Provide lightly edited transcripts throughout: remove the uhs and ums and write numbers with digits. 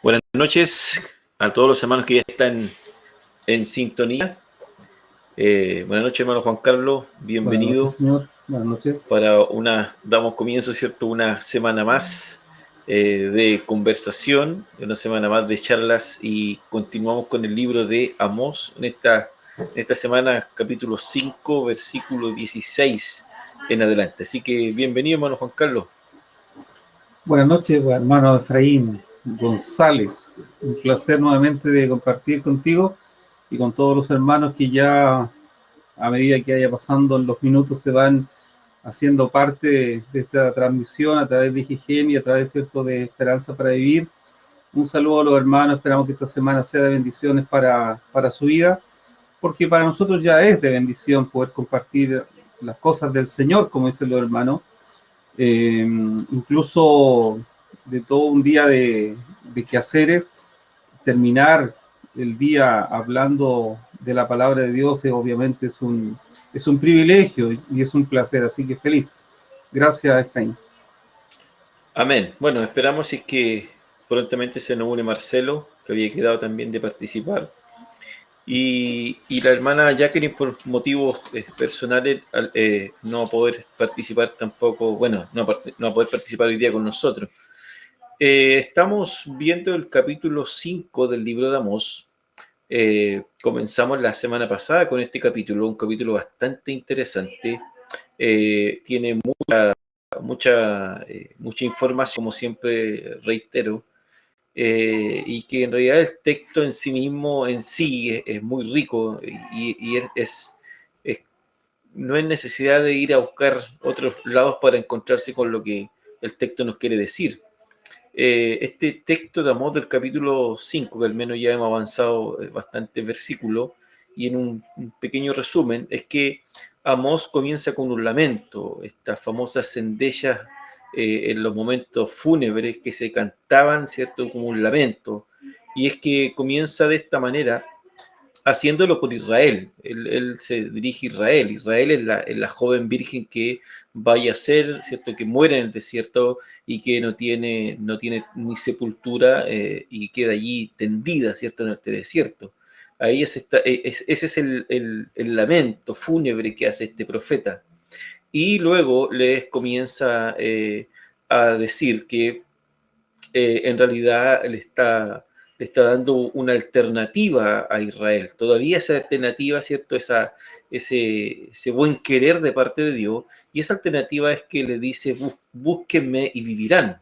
Buenas noches a todos los hermanos que ya están en sintonía. Buenas noches, hermano Juan Carlos, Buenas bienvenido. noches, señor. Buenas noches. Damos comienzo, ¿cierto? Una semana más de conversación, una semana más de charlas y continuamos con el libro de Amós en esta semana, capítulo 5, versículo 16 en adelante. Así que bienvenido, hermano Juan Carlos. Buenas noches, hermano Efraín González. Un placer nuevamente de compartir contigo y con todos los hermanos que ya a medida que vaya pasando los minutos se van haciendo parte de esta transmisión a través de IGGN y a través, ¿cierto?, de Esperanza para Vivir. Un saludo a los hermanos, esperamos que esta semana sea de bendiciones para su vida, porque para nosotros ya es de bendición poder compartir las cosas del Señor, como dicen los hermanos. Incluso de todo un día de quehaceres, terminar el día hablando de la palabra de Dios obviamente es un privilegio y es un placer, así que feliz. Gracias, Efraín. Amén. Bueno, esperamos es que prontamente se nos une Marcelo, que había quedado también de participar. Y la hermana Jacqueline, por motivos personales, no va a poder participar tampoco, bueno, no va a poder participar hoy día con nosotros. Estamos viendo el capítulo 5 del libro de Amós. Comenzamos la semana pasada con este capítulo, un capítulo bastante interesante. Tiene mucha información, como siempre reitero. Y que en realidad el texto en sí mismo, es muy rico y no es necesidad de ir a buscar otros lados para encontrarse con lo que el texto nos quiere decir. Este texto de Amós del capítulo 5, que al menos ya hemos avanzado bastantes versículos, y en un pequeño resumen, es que Amós comienza con un lamento, estas famosas cendellas en los momentos fúnebres que se cantaban, ¿cierto?, como un lamento. Y es que comienza de esta manera, haciéndolo por Israel. Él se dirige a Israel. Israel es la joven virgen que vaya a ser, ¿cierto?, que muere en el desierto y que no tiene ni sepultura y queda allí tendida, ¿cierto?, en este desierto. Ahí ese es el lamento fúnebre que hace este profeta. Y luego les comienza a decir que en realidad le está dando una alternativa a Israel. Todavía esa alternativa, ¿cierto? Ese buen querer de parte de Dios. Y esa alternativa es que le dice, búsquenme y vivirán,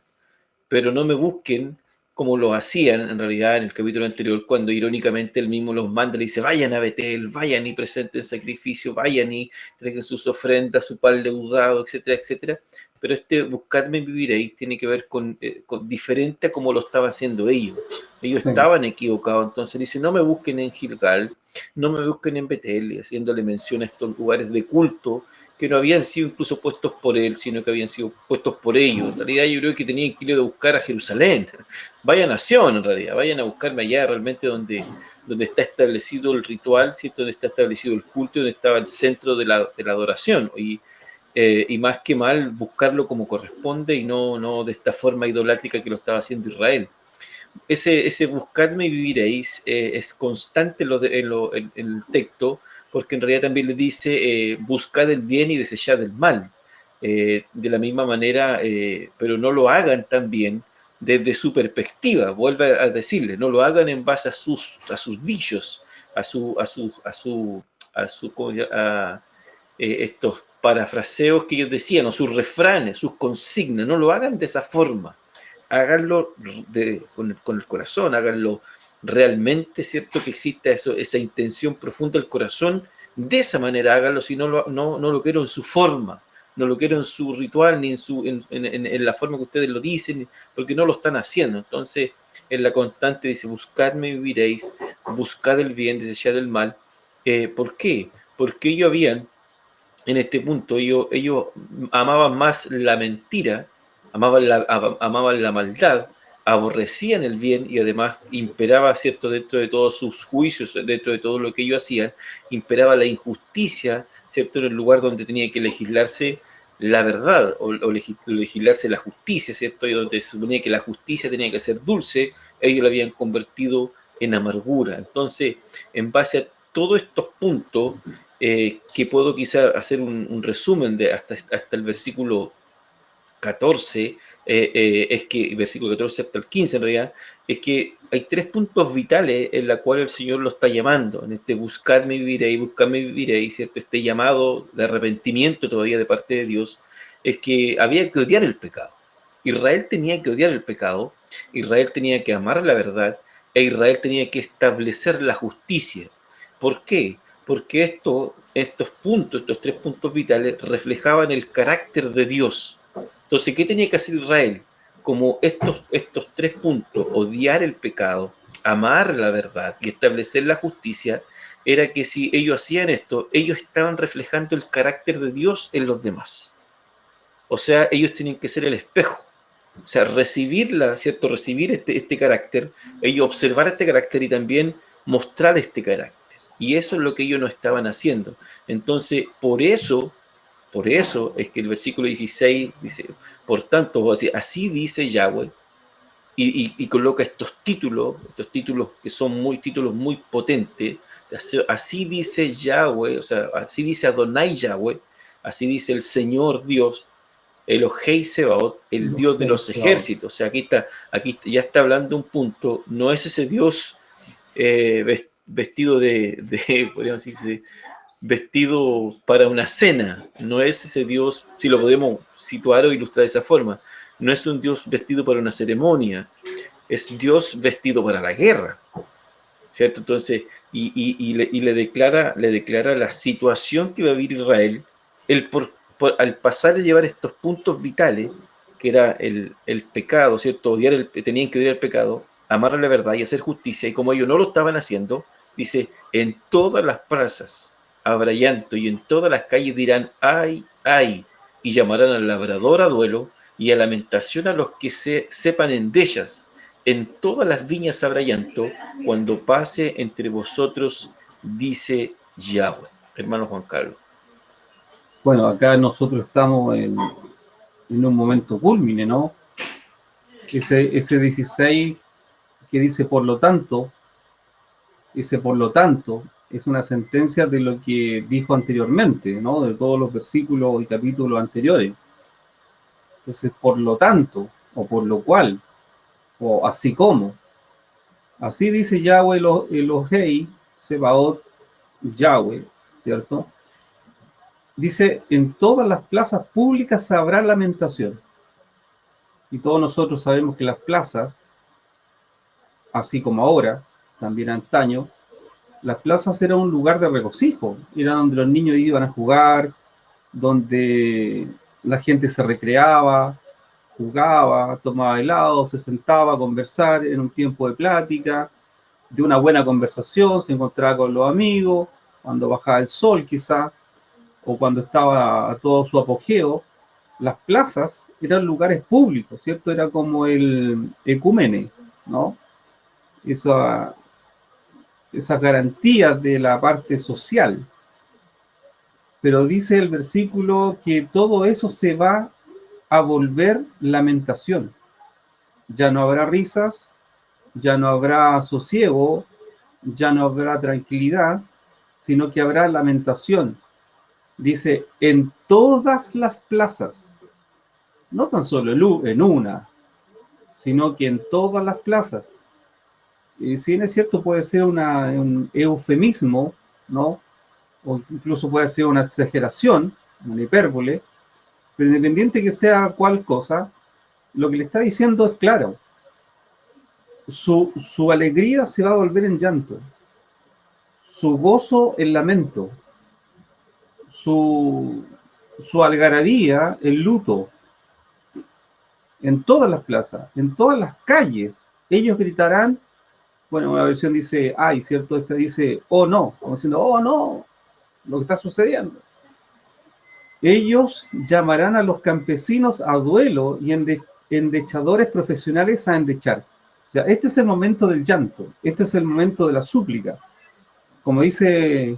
pero no me busquen como lo hacían en realidad en el capítulo anterior, cuando irónicamente él mismo los manda, le dice, vayan a Betel, vayan y presenten sacrificio, vayan y traigan sus ofrendas, su pan leudado, etcétera, etcétera. Pero buscadme y viviréis tiene que ver con diferente a como lo estaban haciendo ellos. Ellos estaban equivocados, entonces dice, no me busquen en Gilgal, no me busquen en Betel, y haciéndole mención a estos lugares de culto que no habían sido incluso puestos por él, sino que habían sido puestos por ellos. En realidad yo creo que tenían que ir a buscar a Jerusalén. Vaya nación, en realidad, vayan a buscarme allá realmente donde está establecido el ritual, ¿cierto? Donde está establecido el culto, donde estaba el centro de la adoración. Y más que mal, buscarlo como corresponde y no de esta forma idolátrica que lo estaba haciendo Israel. Ese buscadme y viviréis es constante en el texto, porque en realidad también le dice buscad el bien y desechad el mal. De la misma manera, pero no lo hagan también desde su perspectiva, vuelve a decirle, no lo hagan en base a sus dichos, estos parafraseos que ellos decían, o sus refranes, sus consignas, no lo hagan de esa forma. Háganlo con el corazón, háganlo realmente, ¿cierto? Que exista esa intención profunda del corazón, de esa manera háganlo, si no lo quiero en su forma, no lo quiero en su ritual, ni en la forma que ustedes lo dicen, porque no lo están haciendo. Entonces, en la constante dice, buscadme y viviréis, buscad el bien, desechad el mal. ¿Por qué? Porque ellos habían, en este punto, ellos amaban más la mentira, amaban la maldad, aborrecían el bien y además imperaba, ¿cierto?, dentro de todos sus juicios, dentro de todo lo que ellos hacían, imperaba la injusticia, ¿cierto?, en el lugar donde tenía que legislarse la verdad, o legislarse la justicia, ¿cierto? Y donde se suponía que la justicia tenía que ser dulce, ellos la habían convertido en amargura. Entonces, en base a todos estos puntos, que puedo quizá hacer un resumen de hasta el versículo 14, es que, versículo 14 hasta el 15 en realidad, es que hay 3 puntos vitales en la cual el Señor lo está llamando, en este buscarme y viviréis, ¿cierto? Este llamado de arrepentimiento todavía de parte de Dios, es que había que odiar el pecado. Israel tenía que odiar el pecado, Israel tenía que amar la verdad, e Israel tenía que establecer la justicia. ¿Por qué? Porque estos puntos, estos 3 puntos vitales, reflejaban el carácter de Dios. Entonces, ¿qué tenía que hacer Israel? Como estos 3 puntos, odiar el pecado, amar la verdad y establecer la justicia, era que si ellos hacían esto, ellos estaban reflejando el carácter de Dios en los demás. O sea, ellos tenían que ser el espejo. O sea, ¿cierto? Recibir este carácter, ellos observar este carácter y también mostrar este carácter. Y eso es lo que ellos no estaban haciendo. Entonces, por eso es que el versículo 16 dice, por tanto, así dice Yahweh, y coloca estos títulos que son títulos muy potentes, así dice Yahweh, o sea, así dice Adonai Yahweh, así dice el Señor Dios, Elohei Sebaot, el Dios de los ejércitos. O sea, aquí ya está hablando un punto, no es ese Dios vestido podríamos decir, vestido para una cena, no es ese Dios, si lo podemos situar o ilustrar de esa forma, no es un Dios vestido para una ceremonia, es Dios vestido para la guerra, ¿cierto? Entonces, le declara la situación que va a vivir Israel, al pasar a llevar estos puntos vitales, que era el pecado, ¿cierto? Tenían que odiar el pecado, amar la verdad y hacer justicia, y como ellos no lo estaban haciendo, dice, en todas las plazas habrá llanto, y en todas las calles dirán, ay, ay, y llamarán al labrador a duelo, y a lamentación a los que sepan endechas. En todas las viñas habrá llanto, cuando pase entre vosotros, dice Yahweh. Hermano Juan Carlos. Bueno, acá nosotros estamos en un momento culmine, ¿no? Ese 16 que dice por lo tanto, es una sentencia de lo que dijo anteriormente, ¿no? De todos los versículos y capítulos anteriores. Entonces, por lo tanto, o por lo cual, o así como. Así dice Yahweh Elohei, Sebaot, Yahweh, ¿cierto? Dice, en todas las plazas públicas habrá lamentación. Y todos nosotros sabemos que las plazas, así como ahora, también antaño, las plazas eran un lugar de regocijo, era donde los niños iban a jugar, donde la gente se recreaba, jugaba, tomaba helado, se sentaba a conversar en un tiempo de plática, de una buena conversación, se encontraba con los amigos, cuando bajaba el sol quizá, o cuando estaba a todo su apogeo. Las plazas eran lugares públicos, ¿cierto? Era como el ecúmene, ¿no? Esas garantías de la parte social. Pero dice el versículo que todo eso se va a volver lamentación. Ya no habrá risas, ya no habrá sosiego, ya no habrá tranquilidad, sino que habrá lamentación. Dice, en todas las plazas, no tan solo en una, sino que en todas las plazas. Y si bien es cierto, puede ser un eufemismo, ¿no? O incluso puede ser una exageración, una hipérbole, pero independiente que sea cual cosa, lo que le está diciendo es claro. Su alegría se va a volver en llanto, su gozo en lamento, su algarabía en luto. En todas las plazas, en todas las calles, ellos gritarán. Bueno, una versión dice, ay, ¿cierto? Esta dice, oh no, como diciendo, oh no, lo que está sucediendo. Ellos llamarán a los campesinos a duelo y endechadores profesionales a endechar. O sea, este es el momento del llanto, este es el momento de la súplica. Como dice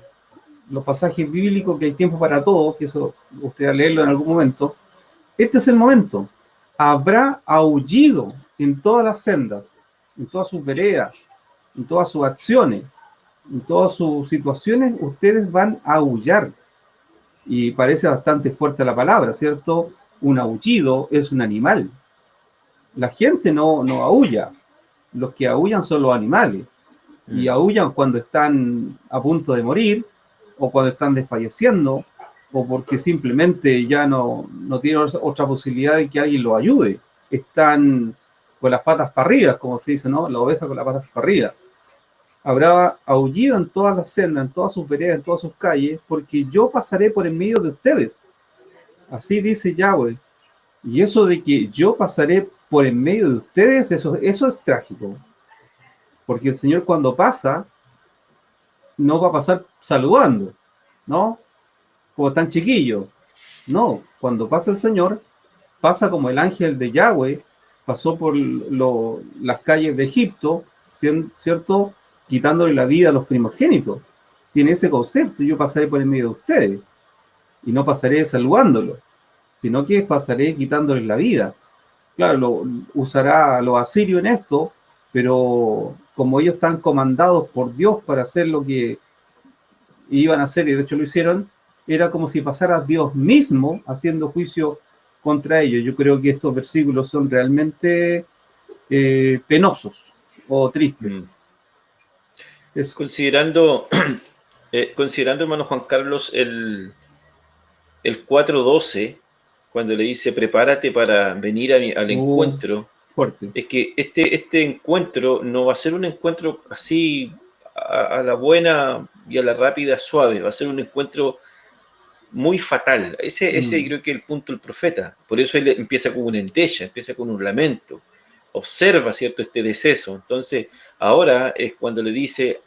los pasajes bíblicos, que hay tiempo para todo, que eso usted va a leerlo en algún momento, este es el momento. Habrá aullido en todas las sendas, en todas sus veredas, en todas sus acciones, en todas sus situaciones, ustedes van a aullar. Y parece bastante fuerte la palabra, ¿cierto? Un aullido es un animal. La gente no aúlla. Los que aúllan son los animales. Y aúllan cuando están a punto de morir, o cuando están desfalleciendo, o porque simplemente ya no tienen otra posibilidad de que alguien los ayude. Están con las patas para arriba, como se dice, ¿no? La oveja con las patas para arriba. Habrá aullido en todas las sendas, en todas sus veredas, en todas sus calles, porque yo pasaré por en medio de ustedes. Así dice Yahweh. Y eso de que yo pasaré por en medio de ustedes, eso es trágico. Porque el Señor cuando pasa, no va a pasar saludando, ¿no? Como tan chiquillo. No, cuando pasa el Señor, pasa como el ángel de Yahweh, pasó por las calles de Egipto, ¿cierto? Quitándole la vida a los primogénitos. Tiene ese concepto, yo pasaré por en medio de ustedes. Y no pasaré saludándolo, sino que pasaré quitándoles la vida. Claro, usará a los asirios en esto, pero como ellos están comandados por Dios para hacer lo que iban a hacer, y de hecho lo hicieron, era como si pasara Dios mismo haciendo juicio contra ellos. Yo creo que estos versículos son realmente penosos o tristes. Considerando, hermano Juan Carlos, el 4:12, cuando le dice prepárate para venir al encuentro, fuerte. Es que este encuentro no va a ser un encuentro así a la buena y a la rápida suave, va a ser un encuentro muy fatal. Ese creo que es el punto del profeta. Por eso él empieza con una endecha, empieza con un lamento. Observa, ¿cierto?, este deceso. Entonces, ahora es cuando le dice,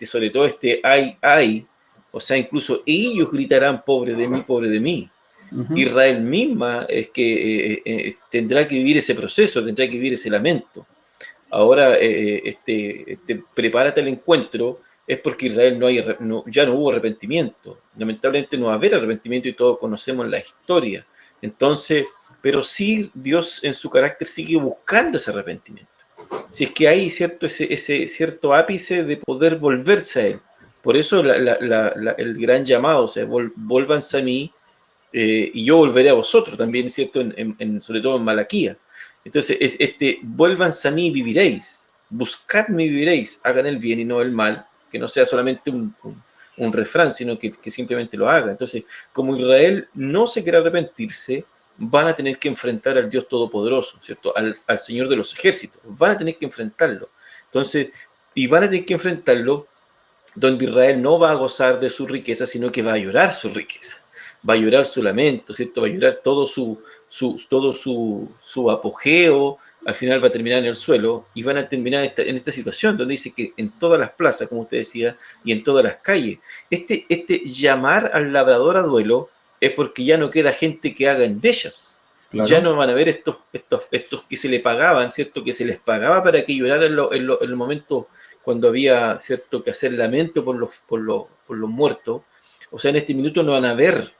sobre todo ay, o sea, incluso ellos gritarán, pobre de mí. Israel misma es que tendrá que vivir ese proceso, tendrá que vivir ese lamento. Ahora, prepárate al encuentro, es porque Israel ya no hubo arrepentimiento. Lamentablemente no va a haber arrepentimiento y todos conocemos la historia. Entonces, pero sí Dios en su carácter sigue buscando ese arrepentimiento. Si es que hay ese cierto ápice de poder volverse a Él. Por eso el gran llamado, o sea, vuélvanse a mí, y yo volveré a vosotros también, ¿cierto? Sobre todo en Malaquía. Entonces, vuélvanse a mí y viviréis, buscadme y viviréis, hagan el bien y no el mal, que no sea solamente un refrán, sino que simplemente lo haga. Entonces, como Israel no se quiere arrepentirse, van a tener que enfrentar al Dios Todopoderoso, ¿cierto? Al Señor de los ejércitos, van a tener que enfrentarlo. Entonces, y van a tener que enfrentarlo donde Israel no va a gozar de su riqueza, sino que va a llorar su riqueza. Va a llorar su lamento, ¿cierto? Va a llorar todo su apogeo, al final va a terminar en el suelo y van a terminar en esta situación donde dice que en todas las plazas, como usted decía, y en todas las calles, este llamar al labrador a duelo es porque ya no queda gente que haga endechas. Claro. Ya no van a ver estos que se le pagaban, ¿cierto? Que se les pagaba para que lloraran en el momento cuando había, ¿cierto?, que hacer lamento por los muertos. O sea, en este minuto no van a ver,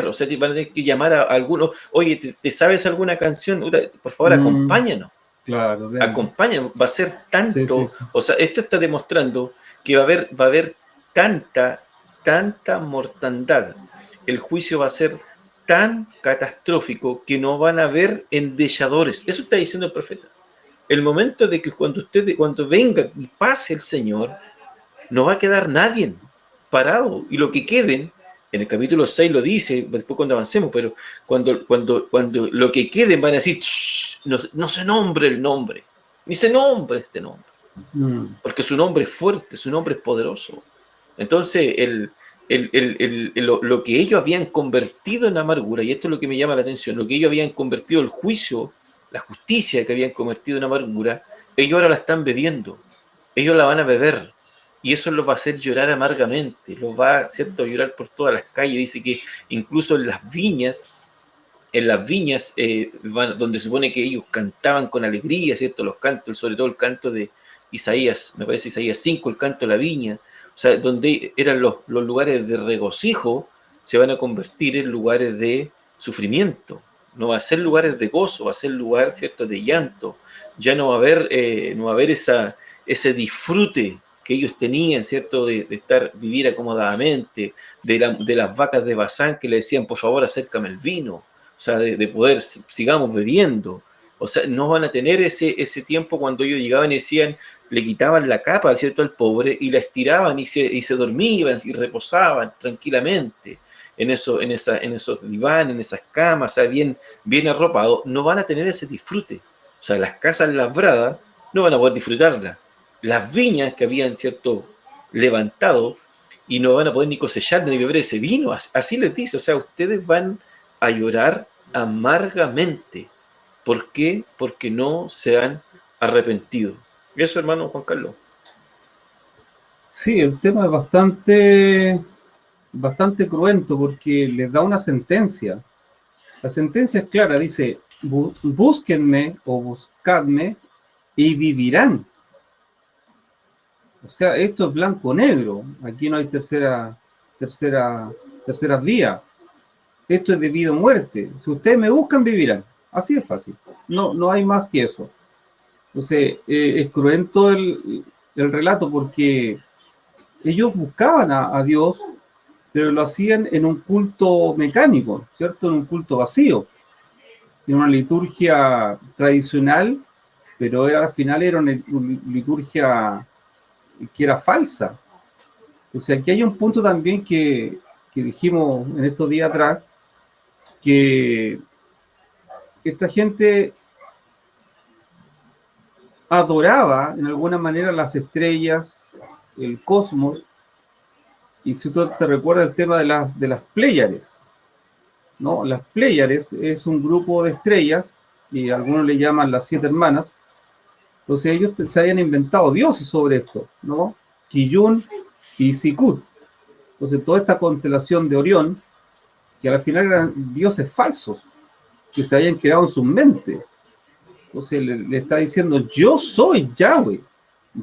o sea, van a tener que llamar a algunos, oye, ¿te sabes alguna canción? Por favor, acompáñanos. Claro, acompáñanos, va a ser tanto, sí. O sea, esto está demostrando que va a haber tanta mortandad. El juicio va a ser tan catastrófico que no van a haber endechadores. Eso está diciendo el profeta. El momento de que cuando venga y pase el Señor, no va a quedar nadie parado, y lo que queden, en el capítulo 6 lo dice, después cuando avancemos, pero cuando lo que queden van a decir, no se nombre el nombre, ni se nombre este nombre, porque su nombre es fuerte, su nombre es poderoso. Entonces, lo que ellos habían convertido en amargura, y esto es lo que me llama la atención, lo que ellos habían convertido el juicio, la justicia que habían convertido en amargura, ellos ahora la están bebiendo, ellos la van a beber, y eso los va a hacer llorar amargamente, los va, ¿cierto?, a llorar por todas las calles. Dice que incluso en las viñas, donde se supone que ellos cantaban con alegría, ¿cierto?, los cantos, sobre todo el canto de Isaías, me parece Isaías 5, el canto de la viña, O sea, donde eran los lugares de regocijo, se van a convertir en lugares de sufrimiento. No va a ser lugares de gozo, va a ser lugar, ¿cierto?, de llanto. Ya no va a haber ese disfrute que ellos tenían, ¿cierto?, de vivir acomodadamente, de las vacas de Bazán que le decían, por favor, acércame el vino, o sea, de poder, sigamos bebiendo. O sea, no van a tener ese tiempo cuando ellos llegaban y decían, le quitaban la capa, ¿cierto?, al pobre y la estiraban y se dormían y reposaban tranquilamente en esos divanes, en esas camas, o sea, bien arropados. No van a tener ese disfrute. O sea, las casas labradas no van a poder disfrutarlas. Las viñas que habían, ¿cierto?, levantado y no van a poder ni cosechar ni beber ese vino. Así les dice, o sea, ustedes van a llorar amargamente. ¿Por qué? Porque no se han arrepentido. Eso, hermano Juan Carlos. Sí, el tema es bastante cruento porque les da una sentencia. La sentencia es clara, dice, búsquenme o buscadme y vivirán. O sea, esto es blanco o negro. Aquí no hay terceras vías. Esto es de vida o muerte. Si ustedes me buscan, vivirán. Así es fácil. No hay más que eso. Entonces, es cruento el relato porque ellos buscaban a Dios, pero lo hacían en un culto mecánico, ¿cierto? En un culto vacío, en una liturgia tradicional, pero al final era una liturgia que era falsa. O sea, aquí hay un punto también que dijimos en estos días atrás, que esta gente adoraba en alguna manera las estrellas, el cosmos, y si tú te recuerdas el tema de las Pléyades, ¿no? Las Pléyades es un grupo de estrellas, y algunos le llaman las 7 hermanas. Entonces ellos se habían inventado dioses sobre esto, ¿no? Kiyun y Sikut. Entonces toda esta constelación de Orión, que al final eran dioses falsos, que se habían creado en sus mentes. Entonces le está diciendo, yo soy Yahweh,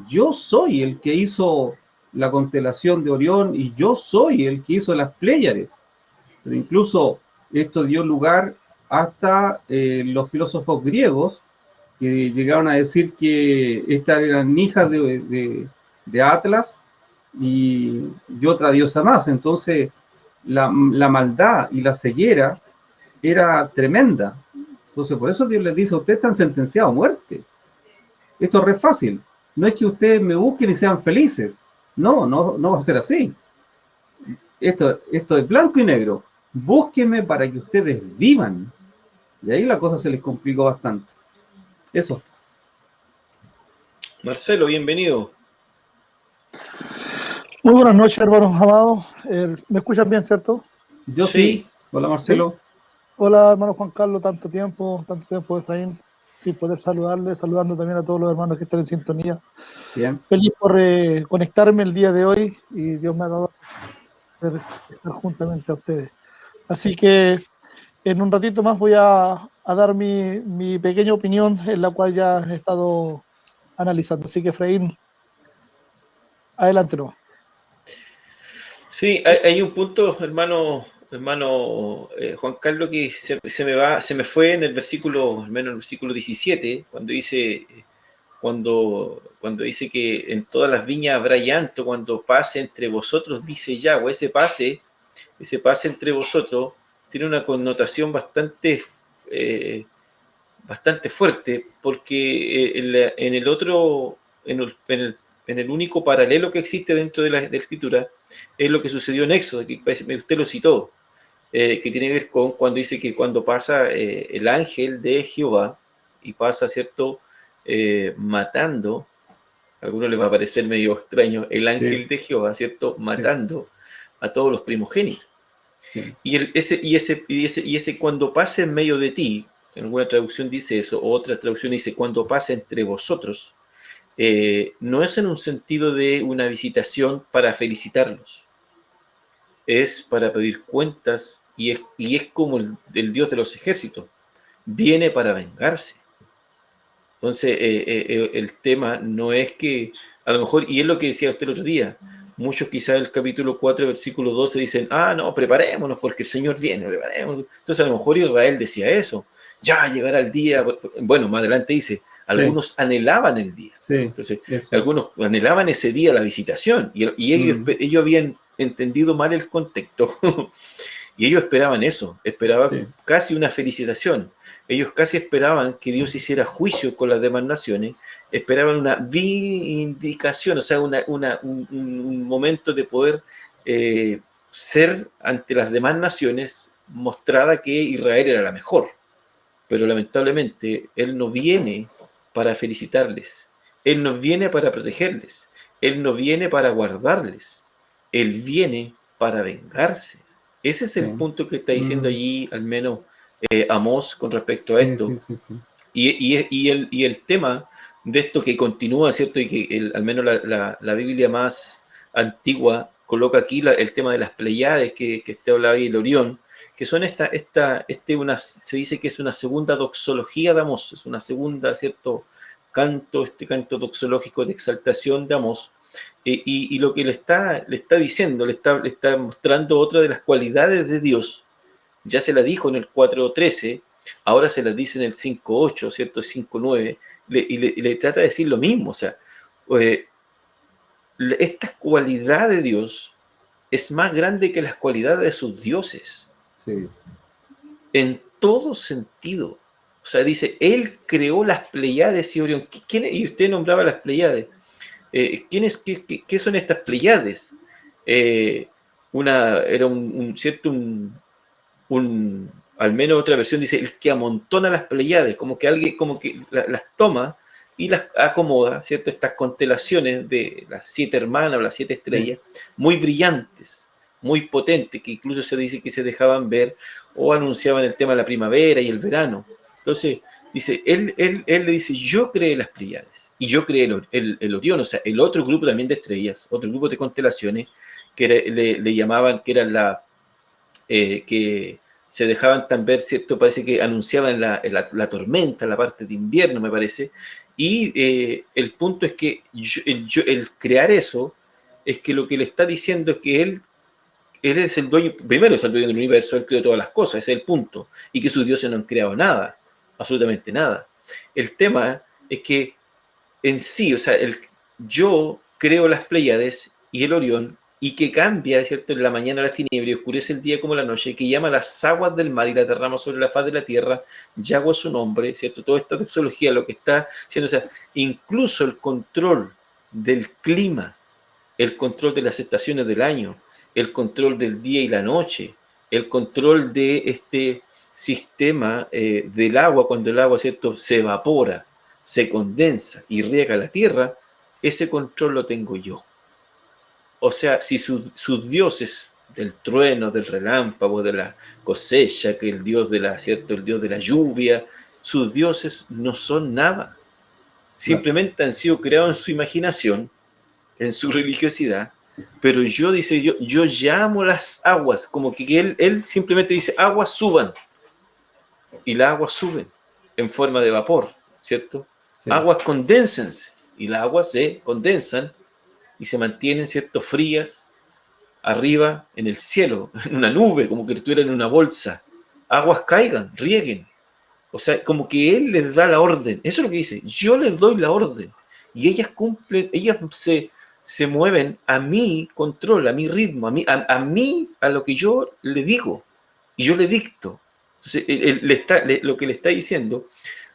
yo soy el que hizo la constelación de Orión y yo soy el que hizo las Pléyades. Pero incluso esto dio lugar hasta los filósofos griegos que llegaron a decir que estas eran hijas de Atlas y otra diosa más. Entonces la maldad y la ceguera era tremenda. Entonces por eso Dios les dice, ustedes están sentenciados a muerte. Esto es re fácil. No es que ustedes me busquen y sean felices. No va a ser así. Esto es blanco y negro. Búsquenme para que ustedes vivan. Y ahí la cosa se les complicó bastante. Eso. Marcelo, bienvenido. Muy buenas noches, hermanos amados. ¿Me escuchan bien, cierto? Yo sí. Hola, Marcelo. ¿Sí? Hola, hermano Juan Carlos, tanto tiempo, Efraín, y poder saludarle, saludando también a todos los hermanos que están en sintonía. Bien. Feliz por conectarme el día de hoy y Dios me ha dado estar juntamente a ustedes. Así que en un ratito más voy a dar mi pequeña opinión, en la cual ya he estado analizando. Así que, Efraín, adelante nomás. Sí, hay un punto, hermano Juan Carlos, que se me fue en el versículo, al menos en el versículo 17, cuando dice que en todas las viñas habrá llanto, cuando pase entre vosotros, dice Yahweh. Ese pase entre vosotros tiene una connotación bastante fuerte, porque en el único paralelo que existe dentro de la escritura es lo que sucedió en Éxodo, que usted lo citó, que tiene que ver con cuando dice que cuando pasa el ángel de Jehová y pasa, ¿cierto?, matando, a algunos les va a parecer medio extraño, el ángel de Jehová, ¿cierto?, matando a todos los primogénitos. Sí. Y ese cuando pase en medio de ti, en alguna traducción dice eso, o otra traducción dice cuando pase entre vosotros, no es en un sentido de una visitación para felicitarlos, es para pedir cuentas y es como el Dios de los ejércitos, viene para vengarse. Entonces el tema no es que, a lo mejor, y es lo que decía usted el otro día, muchos quizás del capítulo 4, versículo 12 dicen, no, preparémonos porque el Señor viene, preparémonos. Entonces a lo mejor Israel decía eso, ya llegará el día. Bueno, más adelante dice, algunos anhelaban el día. Sí, entonces, algunos anhelaban ese día, la visitación, y ellos habían entendido mal el contexto. Y ellos esperaban eso, esperaban casi una felicitación. Ellos casi esperaban que Dios hiciera juicio con las demás naciones, esperaban una vindicación, o sea, un momento de poder ser ante las demás naciones mostrada que Israel era la mejor. Pero lamentablemente Él no viene para felicitarles, Él no viene para protegerles, Él no viene para guardarles, Él viene para vengarse. Ese es el punto que está diciendo allí, al menos Amós, con respecto a esto. Y el tema de esto que continúa, ¿cierto? Y que al menos la Biblia más antigua coloca aquí el tema de las Pleiades, que te hablaba ahí, el Orión, que son se dice que es una segunda doxología de Amós, es una segunda, ¿cierto? Canto doxológico de exaltación de Amós. Y lo que le está diciendo, le está mostrando otra de las cualidades de Dios. Ya se la dijo en el 4.13, ahora se la dice en el 5.8, ¿cierto? 5.9, y le trata de decir lo mismo. O sea, esta cualidad de Dios es más grande que las cualidades de sus dioses. Sí. En todo sentido. O sea, dice, Él creó las Pleiades y Orión. Y usted nombraba las Pleiades. ¿Qué son estas Pleiades? Era al menos otra versión dice, el que amontona las Pleiades, como que alguien las toma y las acomoda, ¿cierto? Estas constelaciones de las 7 hermanas o las 7 estrellas, muy brillantes, muy potentes, que incluso se dice que se dejaban ver o anunciaban el tema de la primavera y el verano. Entonces, dice, él le dice, yo creé las Pleiades y yo creé el Orión, o sea, el otro grupo también de estrellas, otro grupo de constelaciones que le llamaban, que eran que se dejaban tan ver, ¿cierto? Parece que anunciaban la tormenta, la parte de invierno, me parece. Y el punto es que el crear eso es que lo que le está diciendo es que él es el dueño, primero es el dueño del universo, él creó todas las cosas, ese es el punto. Y que sus dioses no han creado nada, absolutamente nada. El tema es que en sí, o sea, yo creo las Pleiades y el Orión, y que cambia, ¿cierto?, en la mañana las tinieblas y oscurece el día como la noche, que llama las aguas del mar y las derrama sobre la faz de la tierra, Yahweh es su nombre, ¿cierto? Toda esta doxología, lo que está haciendo, o sea, incluso el control del clima, el control de las estaciones del año, el control del día y la noche, el control de este sistema del agua, cuando el agua, ¿cierto?, se evapora, se condensa y riega la tierra, ese control lo tengo yo. O sea, si sus dioses del trueno, del relámpago, de la cosecha, que el dios el dios de la lluvia, sus dioses no son nada. Simplemente han sido creados en su imaginación, en su religiosidad, pero yo llamo las aguas, como que él simplemente dice, aguas suban, y las aguas suben en forma de vapor, ¿cierto? Sí. Aguas condénsense, y las aguas se condensan y se mantienen, ¿cierto?, frías arriba en el cielo, en una nube, como que estuvieran en una bolsa. Aguas caigan, rieguen. O sea, como que él les da la orden. Eso es lo que dice. Yo les doy la orden. Y ellas cumplen, ellas se mueven a mi control, a mi ritmo, a lo que yo le digo. Y yo le dicto. Entonces, lo que le está diciendo,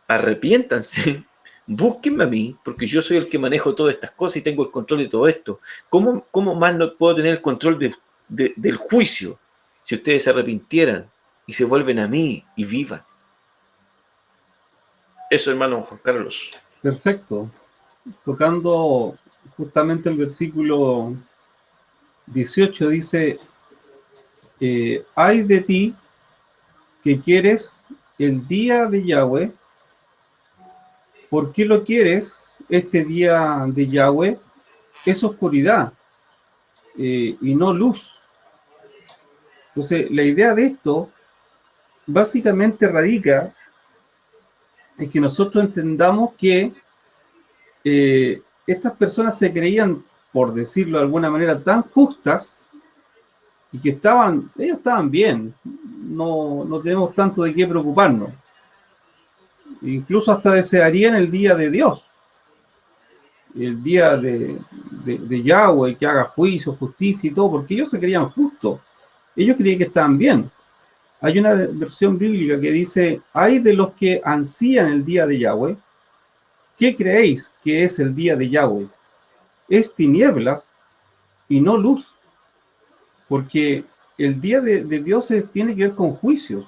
arrepiéntanse, búsquenme a mí, porque yo soy el que manejo todas estas cosas y tengo el control de todo esto. ¿Cómo más no puedo tener el control del juicio si ustedes se arrepintieran y se vuelven a mí y vivan? Eso, hermano Juan Carlos. Perfecto. Tocando justamente el versículo 18, dice, ay de ti que quieres el día de Yahweh. ¿Por qué lo quieres? Este día de Yahweh es oscuridad y no luz. Entonces, la idea de esto básicamente radica en que nosotros entendamos que estas personas se creían por decirlo de alguna manera, tan justas y que ellos estaban bien, no tenemos tanto de qué preocuparnos. Incluso hasta desearían el día de Dios, el día de Yahweh, que haga juicio, justicia y todo, porque ellos se creían justos, ellos creían que estaban bien. Hay una versión bíblica que dice: hay de los que ansían el día de Yahweh. ¿Qué creéis que es el día de Yahweh? Es tinieblas y no luz, porque el día de Dios tiene que ver con juicios,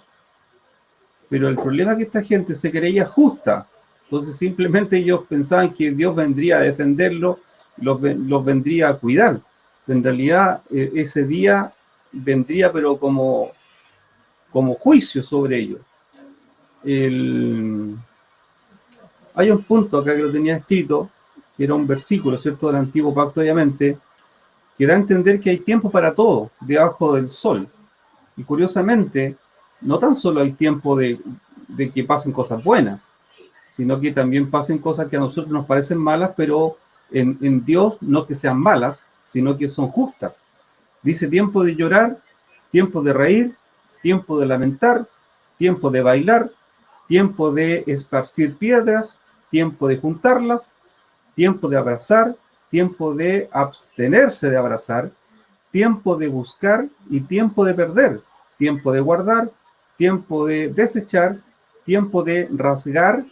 pero el problema es que esta gente se creía justa, entonces simplemente ellos pensaban que Dios vendría a defenderlos, los vendría a cuidar. En realidad ese día vendría pero como juicio sobre ellos. Hay un punto acá que lo tenía escrito, que era un versículo, ¿cierto?, del Antiguo Pacto, obviamente, que da a entender que hay tiempo para todo debajo del sol. Y curiosamente, no tan solo hay tiempo de que pasen cosas buenas, sino que también pasen cosas que a nosotros nos parecen malas, pero en Dios no que sean malas, sino que son justas. Dice: tiempo de llorar, tiempo de reír, tiempo de lamentar, tiempo de bailar, tiempo de esparcir piedras, tiempo de juntarlas, tiempo de abrazar, tiempo de abstenerse de abrazar, tiempo de buscar y tiempo de perder, tiempo de guardar, tiempo de desechar, tiempo de rasgar,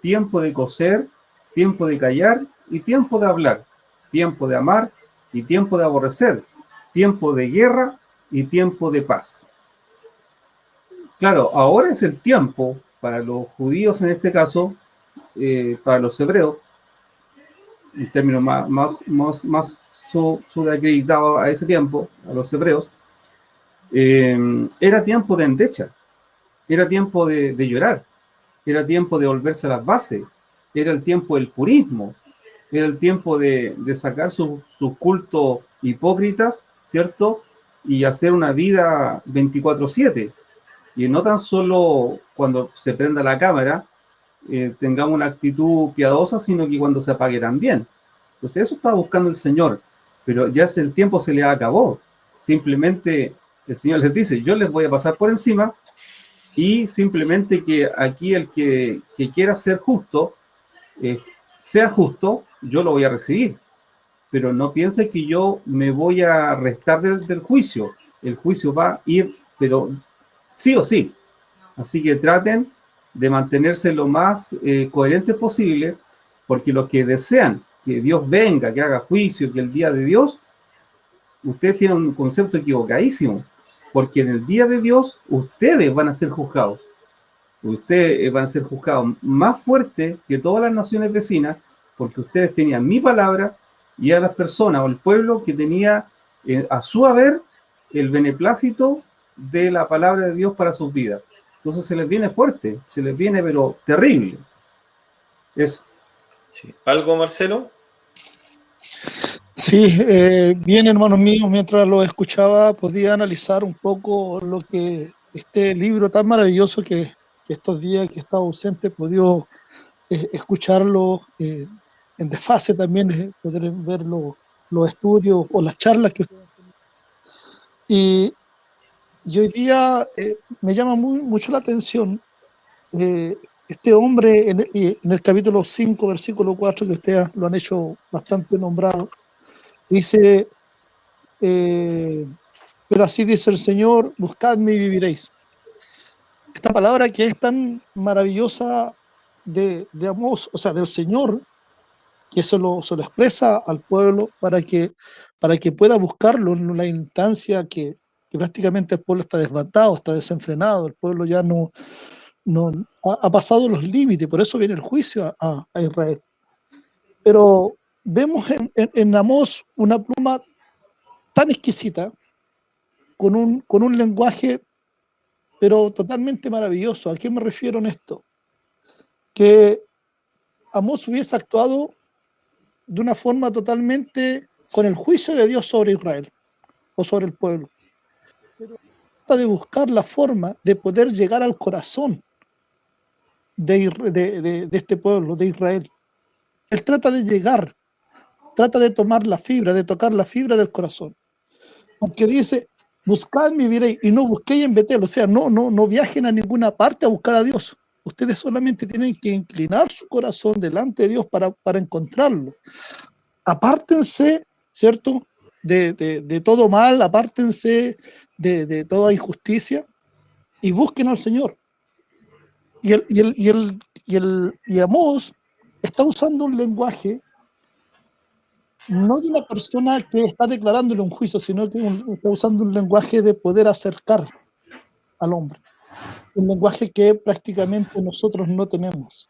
tiempo de coser, tiempo de callar y tiempo de hablar, tiempo de amar y tiempo de aborrecer, tiempo de guerra y tiempo de paz. Claro, ahora es el tiempo para los judíos, en este caso, para los hebreos, en términos más subacreditados a ese tiempo, a los hebreos, era tiempo de endecha, era tiempo de llorar, era tiempo de volverse a las bases, era el tiempo del purismo, era el tiempo de sacar sus cultos hipócritas, ¿cierto?, y hacer una vida 24/7. Y no tan solo cuando se prenda la cámara tengamos una actitud piadosa, sino que cuando se apague también. Entonces eso está buscando el Señor, pero ya el tiempo se le acabó. Simplemente el Señor les dice: yo les voy a pasar por encima, y simplemente que aquí el que quiera ser justo, sea justo, yo lo voy a recibir. Pero no piense que yo me voy a restar del juicio. El juicio va a ir, pero sí o sí. Así que traten de mantenerse lo más coherentes posible, porque los que desean que Dios venga, que haga juicio, que el día de Dios, ustedes tienen un concepto equivocadísimo, porque en el día de Dios ustedes van a ser juzgados. Ustedes van a ser juzgados más fuerte que todas las naciones vecinas, porque ustedes tenían mi palabra y a las personas o el pueblo que tenía a su haber el beneplácito de la palabra de Dios para sus vidas. Entonces se les viene fuerte, se les viene pero terrible. Eso. Sí. ¿Algo, Marcelo? Sí, bien, hermanos míos, mientras lo escuchaba podía analizar un poco lo que este libro tan maravilloso que estos días que he estado ausente he podido escucharlo en desfase también, poder ver los estudios o las charlas que ustedes han tenido. Y hoy día me llama mucho la atención este hombre en el capítulo 5, versículo 4, que ustedes lo han hecho bastante nombrado. Dice, pero así dice el Señor: buscadme y viviréis. Esta palabra que es tan maravillosa de Amós, o sea, del Señor, que se lo expresa al pueblo para que pueda buscarlo en una instancia que prácticamente el pueblo está desbatado, está desenfrenado, el pueblo ya no ha pasado los límites, por eso viene el juicio a Israel. Pero vemos en Amós una pluma tan exquisita, con un lenguaje pero totalmente maravilloso. ¿A qué me refiero en esto? Que Amós hubiese actuado de una forma totalmente con el juicio de Dios sobre Israel o sobre el pueblo, pero trata de buscar la forma de poder llegar al corazón de este pueblo, de Israel. Él trata de llegar trata de tomar la fibra, de tocar la fibra del corazón. Porque dice, buscadme y viviréis, y no busquéis en Betel, o sea, no viajen a ninguna parte a buscar a Dios. Ustedes solamente tienen que inclinar su corazón delante de Dios para encontrarlo. Apártense, ¿cierto?, de todo mal, apártense de toda injusticia y busquen al Señor. Y Amós está usando un lenguaje no de una persona que está declarándole un juicio, sino que está usando un lenguaje de poder acercar al hombre. Un lenguaje que prácticamente nosotros no tenemos.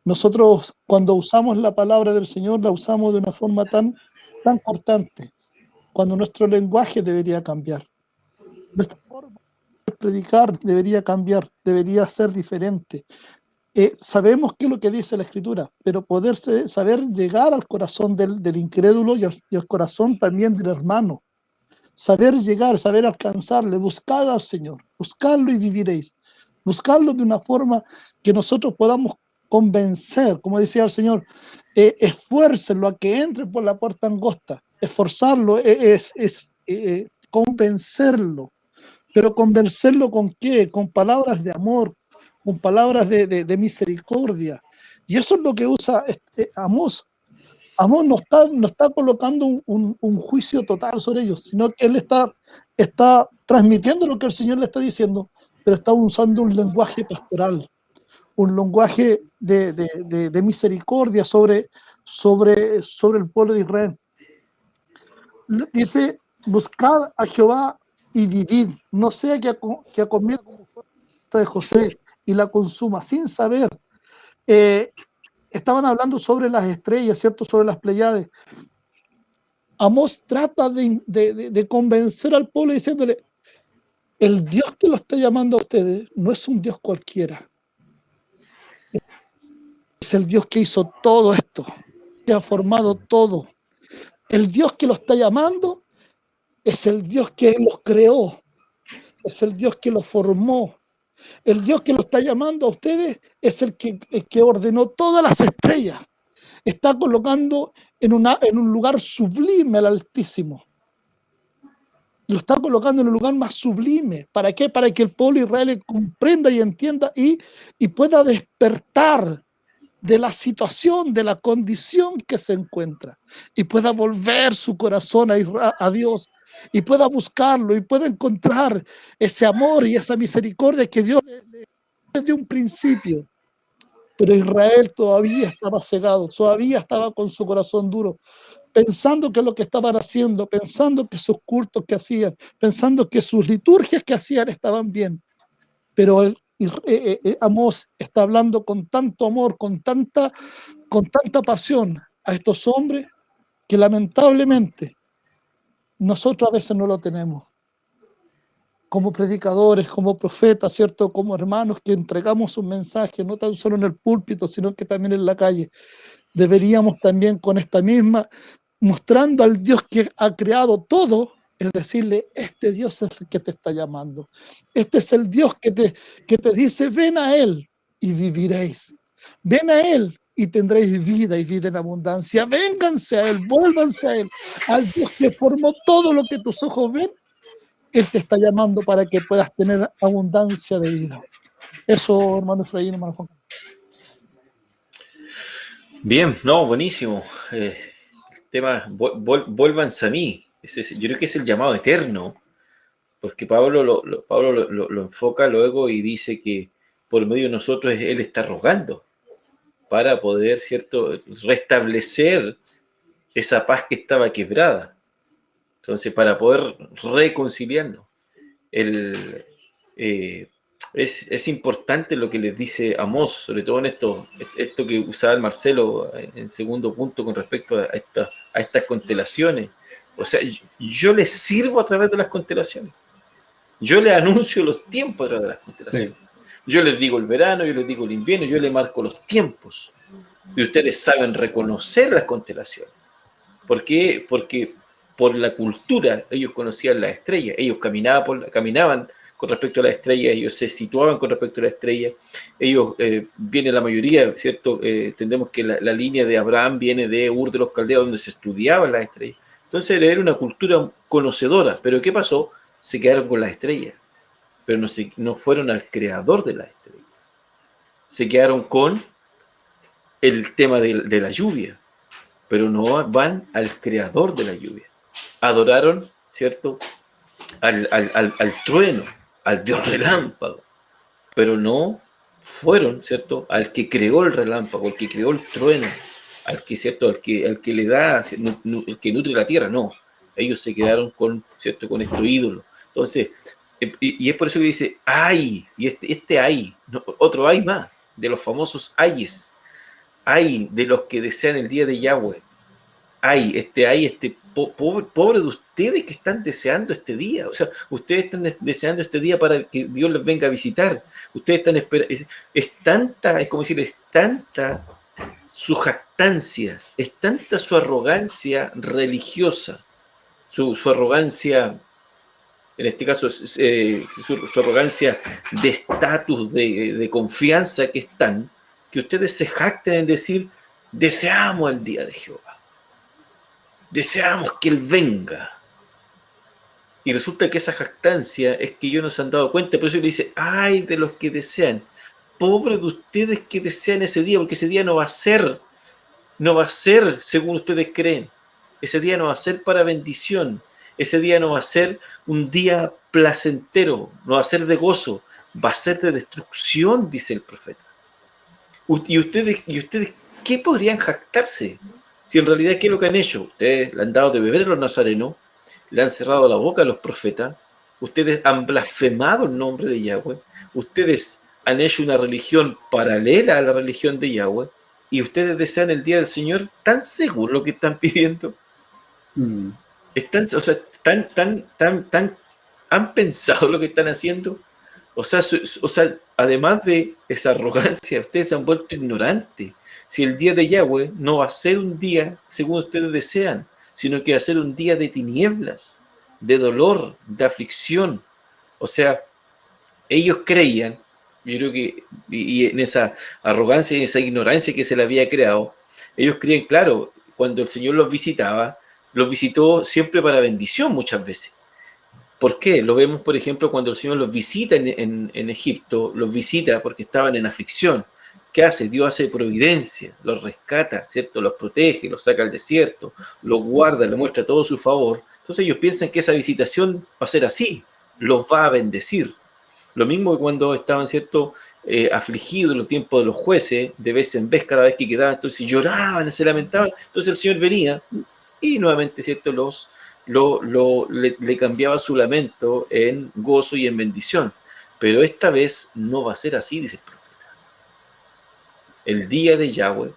Nosotros, cuando usamos la palabra del Señor, la usamos de una forma tan cortante, cuando nuestro lenguaje debería cambiar. Nuestra forma de predicar debería cambiar, debería ser diferente. Sabemos qué es lo que dice la Escritura, pero saber llegar al corazón del incrédulo y al corazón también del hermano. Saber llegar, saber alcanzarle, buscar al Señor, buscarlo y viviréis. Buscarlo de una forma que nosotros podamos convencer, como decía el Señor, esfuércenlo a que entre por la puerta angosta. Esforzarlo es convencerlo. Pero convencerlo ¿con qué? Con palabras de amor, con palabras de misericordia. Y eso es lo que usa Amós. Amós no está colocando un juicio total sobre ellos, sino que él está transmitiendo lo que el Señor le está diciendo, pero está usando un lenguaje pastoral, un lenguaje de misericordia sobre el pueblo de Israel. Dice, buscad a Jehová y vivid, no sea que comiera como de José y la consuma sin saber. Estaban hablando sobre las estrellas, ¿cierto? Sobre las Pleiades. Amós trata de convencer al pueblo diciéndole, el Dios que lo está llamando a ustedes no es un Dios cualquiera. Es el Dios que hizo todo esto, que ha formado todo. El Dios que lo está llamando es el Dios que los creó, es el Dios que los formó. El Dios que lo está llamando a ustedes es el que ordenó todas las estrellas. Está colocando en un lugar sublime al Altísimo. Lo está colocando en un lugar más sublime. ¿Para qué? Para que el pueblo de Israel comprenda y entienda y pueda despertar de la situación, de la condición que se encuentra, y pueda volver su corazón a Dios, y pueda buscarlo, y pueda encontrar ese amor y esa misericordia que Dios le dio desde un principio. Pero Israel todavía estaba cegado, todavía estaba con su corazón duro, pensando que lo que estaban haciendo, pensando que sus cultos que hacían, pensando que sus liturgias que hacían estaban bien. Pero Amós está hablando con tanto amor, con tanta pasión a estos hombres que lamentablemente nosotros a veces no lo tenemos. Como predicadores, como profetas, ¿cierto? Como hermanos que entregamos un mensaje, no tan solo en el púlpito, sino que también en la calle. Deberíamos también con esta misma, mostrando al Dios que ha creado todo, es decirle, este Dios es el que te está llamando. Este es el Dios que te dice, ven a Él y viviréis. Ven a Él y tendréis vida y vida en abundancia. Vénganse a Él, vuélvanse a Él, al Dios que formó todo lo que tus ojos ven. Él te está llamando para que puedas tener abundancia de vida. Eso, hermano Efraín, hermano Juan. Bien, no, buenísimo. El tema, vuélvanse a mí. Yo creo que es el llamado eterno, porque Pablo lo enfoca luego y dice que por medio de nosotros Él está rogando para poder, ¿cierto?, restablecer esa paz que estaba quebrada. Entonces, para poder reconciliarnos, es importante lo que les dice Amós, sobre todo en esto que usaba el Marcelo en segundo punto con respecto a estas constelaciones. O sea, yo les sirvo a través de las constelaciones. Yo les anuncio los tiempos a través de las constelaciones. Sí. Yo les digo el verano, yo les digo el invierno, yo les marco los tiempos. Y ustedes saben reconocer las constelaciones. ¿Por qué? Porque por la cultura ellos conocían las estrellas, ellos caminaban con respecto a la estrella, ellos se situaban con respecto a la estrella, ellos, viene la mayoría, ¿cierto? Entendemos que la línea de Abraham viene de Ur de los Caldeos, donde se estudiaban las estrellas. Entonces era una cultura conocedora, pero ¿qué pasó? Se quedaron con las estrellas, pero no fueron al creador de las estrellas. Se quedaron con el tema de la lluvia, pero no van al creador de la lluvia. Adoraron, ¿cierto?, al trueno, al dios relámpago, pero no fueron, ¿cierto?, al que creó el relámpago, al que creó el trueno, al que, ¿cierto?, al que le da, el que nutre la tierra. No, ellos se quedaron con, ¿cierto?, con estos ídolos. Entonces, y es por eso que dice ay, y este ay, no, otro ay más, de los famosos ayes, ay de los que desean el día de Yahweh. Ay, pobre de ustedes que están deseando este día. O sea, ustedes están deseando este día para que Dios les venga a visitar. Ustedes están esperando. Es como decir, es tanta su jactancia, es tanta su arrogancia religiosa, su arrogancia, en este caso, su arrogancia de estatus, de confianza que están, que ustedes se jacten en decir, deseamos el día de Jehová. Deseamos que Él venga. Y resulta que esa jactancia es que ellos no se han dado cuenta. Por eso le dice, ay de los que desean. Pobre de ustedes que desean ese día, porque ese día no va a ser según ustedes creen. Ese día no va a ser para bendición. Ese día no va a ser un día placentero, no va a ser de gozo, va a ser de destrucción, dice el profeta. ¿Y ustedes qué podrían jactarse? Si en realidad, ¿qué es lo que han hecho? Ustedes le han dado de beber a los nazarenos, le han cerrado la boca a los profetas, ustedes han blasfemado el nombre de Yahweh, ustedes han hecho una religión paralela a la religión de Yahweh, y ustedes desean el día del Señor. ¿Tan seguro lo que están pidiendo? O sea, ¿han pensado lo que están haciendo? O sea, además de esa arrogancia, ustedes se han vuelto ignorantes. Si el día de Yahweh no va a ser un día según ustedes desean, sino que va a ser un día de tinieblas, de dolor, de aflicción. O sea, ellos creían, yo creo que, y en esa arrogancia y esa ignorancia que se le había creado, ellos creían, claro, cuando el Señor los visitaba, los visitó siempre para bendición muchas veces. ¿Por qué? Lo vemos, por ejemplo, cuando el Señor los visita en Egipto, los visita porque estaban en aflicción. ¿Qué hace? Dios hace providencia, los rescata, ¿cierto? Los protege, los saca al desierto, los guarda, les muestra todo su favor. Entonces ellos piensan que esa visitación va a ser así, los va a bendecir. Lo mismo que cuando estaban, ¿cierto?, afligidos en los tiempos de los jueces, de vez en vez, cada vez que quedaban, entonces lloraban, se lamentaban. Entonces el Señor venía y nuevamente, ¿cierto?, le cambiaba su lamento en gozo y en bendición. Pero esta vez no va a ser así, dice el profeta. El día de Yahweh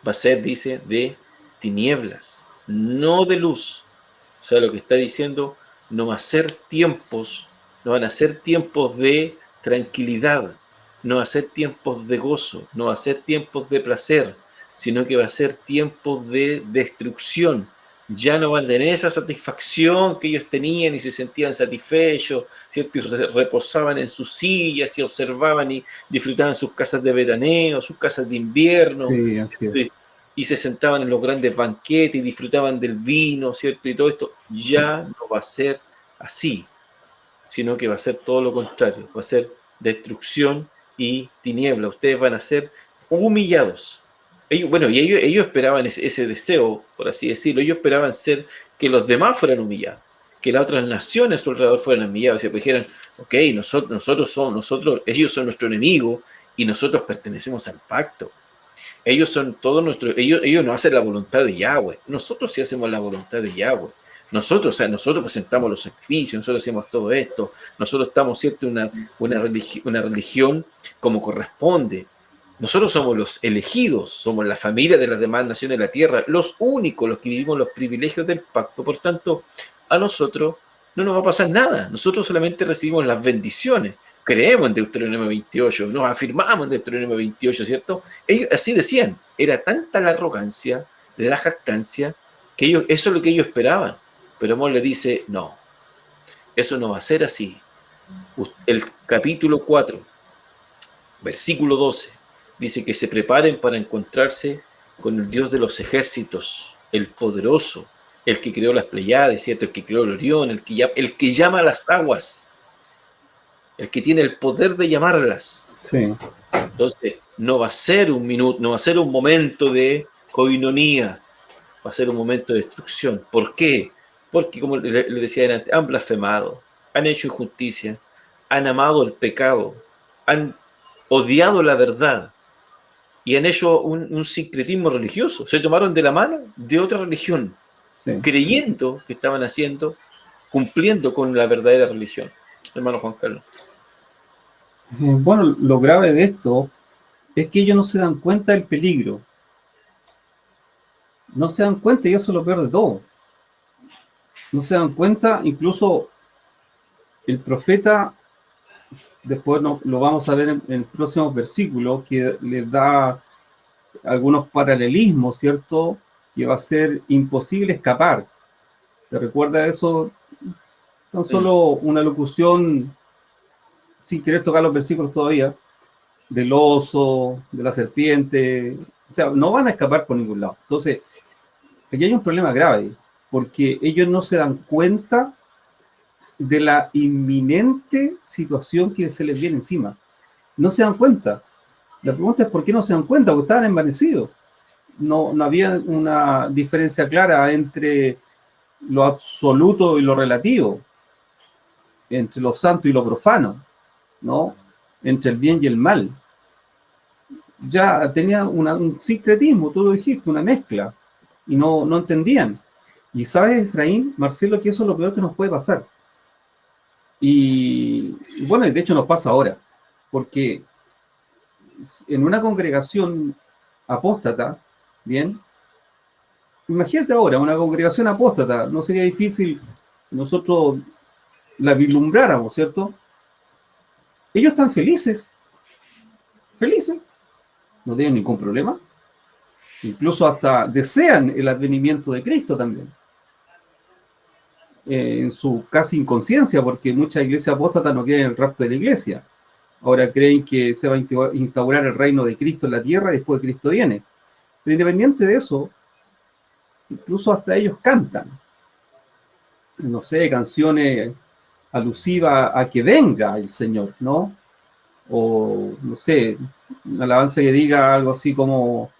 va a ser, dice, de tinieblas, no de luz. O sea, lo que está diciendo, no van a ser tiempos de tranquilidad, no va a ser tiempos de gozo, no va a ser tiempos de placer, sino que va a ser tiempos de destrucción. Ya no van a tener esa satisfacción que ellos tenían y se sentían satisfechos, ¿cierto? Y reposaban en sus sillas y observaban y disfrutaban sus casas de veraneo, sus casas de invierno, sí, así es. Y se sentaban en los grandes banquetes y disfrutaban del vino, ¿cierto? Y todo esto ya no va a ser así, sino que va a ser todo lo contrario, va a ser destrucción y tiniebla. Ustedes van a ser humillados. Ellos esperaban ese deseo, por así decirlo. Ellos esperaban ser que los demás fueran humillados, que las otras naciones a su alrededor fueran humillados. O sea, pues dijeran, ok, ellos son nuestro enemigo y nosotros pertenecemos al pacto. Ellos son todos nuestros, ellos no hacen la voluntad de Yahweh. Nosotros sí hacemos la voluntad de Yahweh. Nosotros presentamos los sacrificios, nosotros hacemos todo esto, nosotros estamos, ¿cierto?, una religión como corresponde. Nosotros somos los elegidos, somos la familia de las demás naciones de la tierra, los únicos, los que vivimos los privilegios del pacto. Por tanto, a nosotros no nos va a pasar nada. Nosotros solamente recibimos las bendiciones. Creemos en Deuteronomio 28, nos afirmamos en Deuteronomio 28, ¿cierto? Ellos así decían. Era tanta la arrogancia, la jactancia, que eso es lo que ellos esperaban. Pero Amós le dice, no, eso no va a ser así. El capítulo 4, versículo 12, dice que se preparen para encontrarse con el Dios de los ejércitos, el poderoso, el que creó las Pleiades, ¿cierto? El que creó el Orión, el que llama a las aguas, el que tiene el poder de llamarlas. Sí. Entonces, no va a ser un minuto, no va a ser un momento de coinonía, va a ser un momento de destrucción. ¿Por qué? Porque, como le decía antes, han blasfemado, han hecho injusticia, han amado el pecado, han odiado la verdad y han hecho un sincretismo religioso. Se tomaron de la mano de otra religión, sí, creyendo que estaban cumpliendo con la verdadera religión. Hermano Juan Carlos. Bueno, lo grave de esto es que ellos no se dan cuenta del peligro. No se dan cuenta, y eso es lo peor de todo. No se dan cuenta, incluso el profeta, después lo vamos a ver en el próximo versículo, que les da algunos paralelismos, ¿cierto? Que va a ser imposible escapar. ¿Te recuerda eso? Tan solo una locución, sin querer tocar los versículos todavía, del oso, de la serpiente, o sea, no van a escapar por ningún lado. Entonces, aquí hay un problema grave, porque ellos no se dan cuenta de la inminente situación que se les viene encima. No se dan cuenta. La pregunta es ¿por qué no se dan cuenta? Porque estaban envanecidos. No había una diferencia clara entre lo absoluto y lo relativo, entre lo santo y lo profano, ¿no? Entre el bien y el mal. Ya tenía un sincretismo, tú lo dijiste, una mezcla, y no entendían. Y sabes, Efraín, Marcelo, que eso es lo peor que nos puede pasar. Y bueno, de hecho nos pasa ahora, porque en una congregación apóstata, bien, imagínate ahora, una congregación apóstata, no sería difícil nosotros la vislumbráramos, ¿cierto? Ellos están felices, no tienen ningún problema, incluso hasta desean el advenimiento de Cristo también, en su casi inconsciencia, porque muchas iglesias apóstatas no quieren el rapto de la iglesia. Ahora creen que se va a instaurar el reino de Cristo en la tierra y después Cristo viene. Pero independiente de eso, incluso hasta ellos cantan, no sé, canciones alusivas a que venga el Señor, ¿no? O, no sé, una alabanza que diga algo así como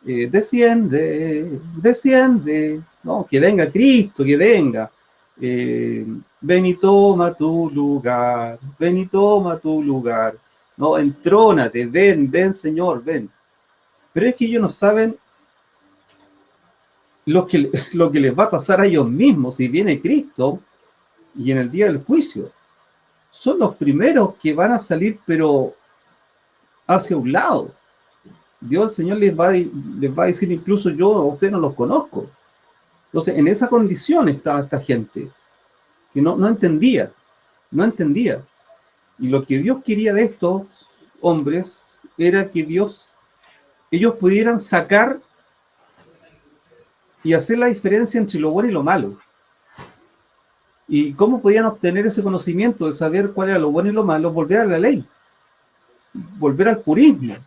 desciende, desciende, ¿no? Que venga Cristo, que venga. Ven y toma tu lugar, ven y toma tu lugar, no, entrónate, ven Señor, ven. Pero es que ellos no saben lo que les va a pasar a ellos mismos si viene Cristo y en el día del juicio. Son los primeros que van a salir, pero hacia un lado. Dios, el Señor les va a decir, incluso yo a ustedes no los conozco. Entonces, en esa condición estaba esta gente, que no entendía. Y lo que Dios quería de estos hombres era que ellos pudieran sacar y hacer la diferencia entre lo bueno y lo malo. ¿Y cómo podían obtener ese conocimiento de saber cuál era lo bueno y lo malo? Volver a la ley, volver al purismo,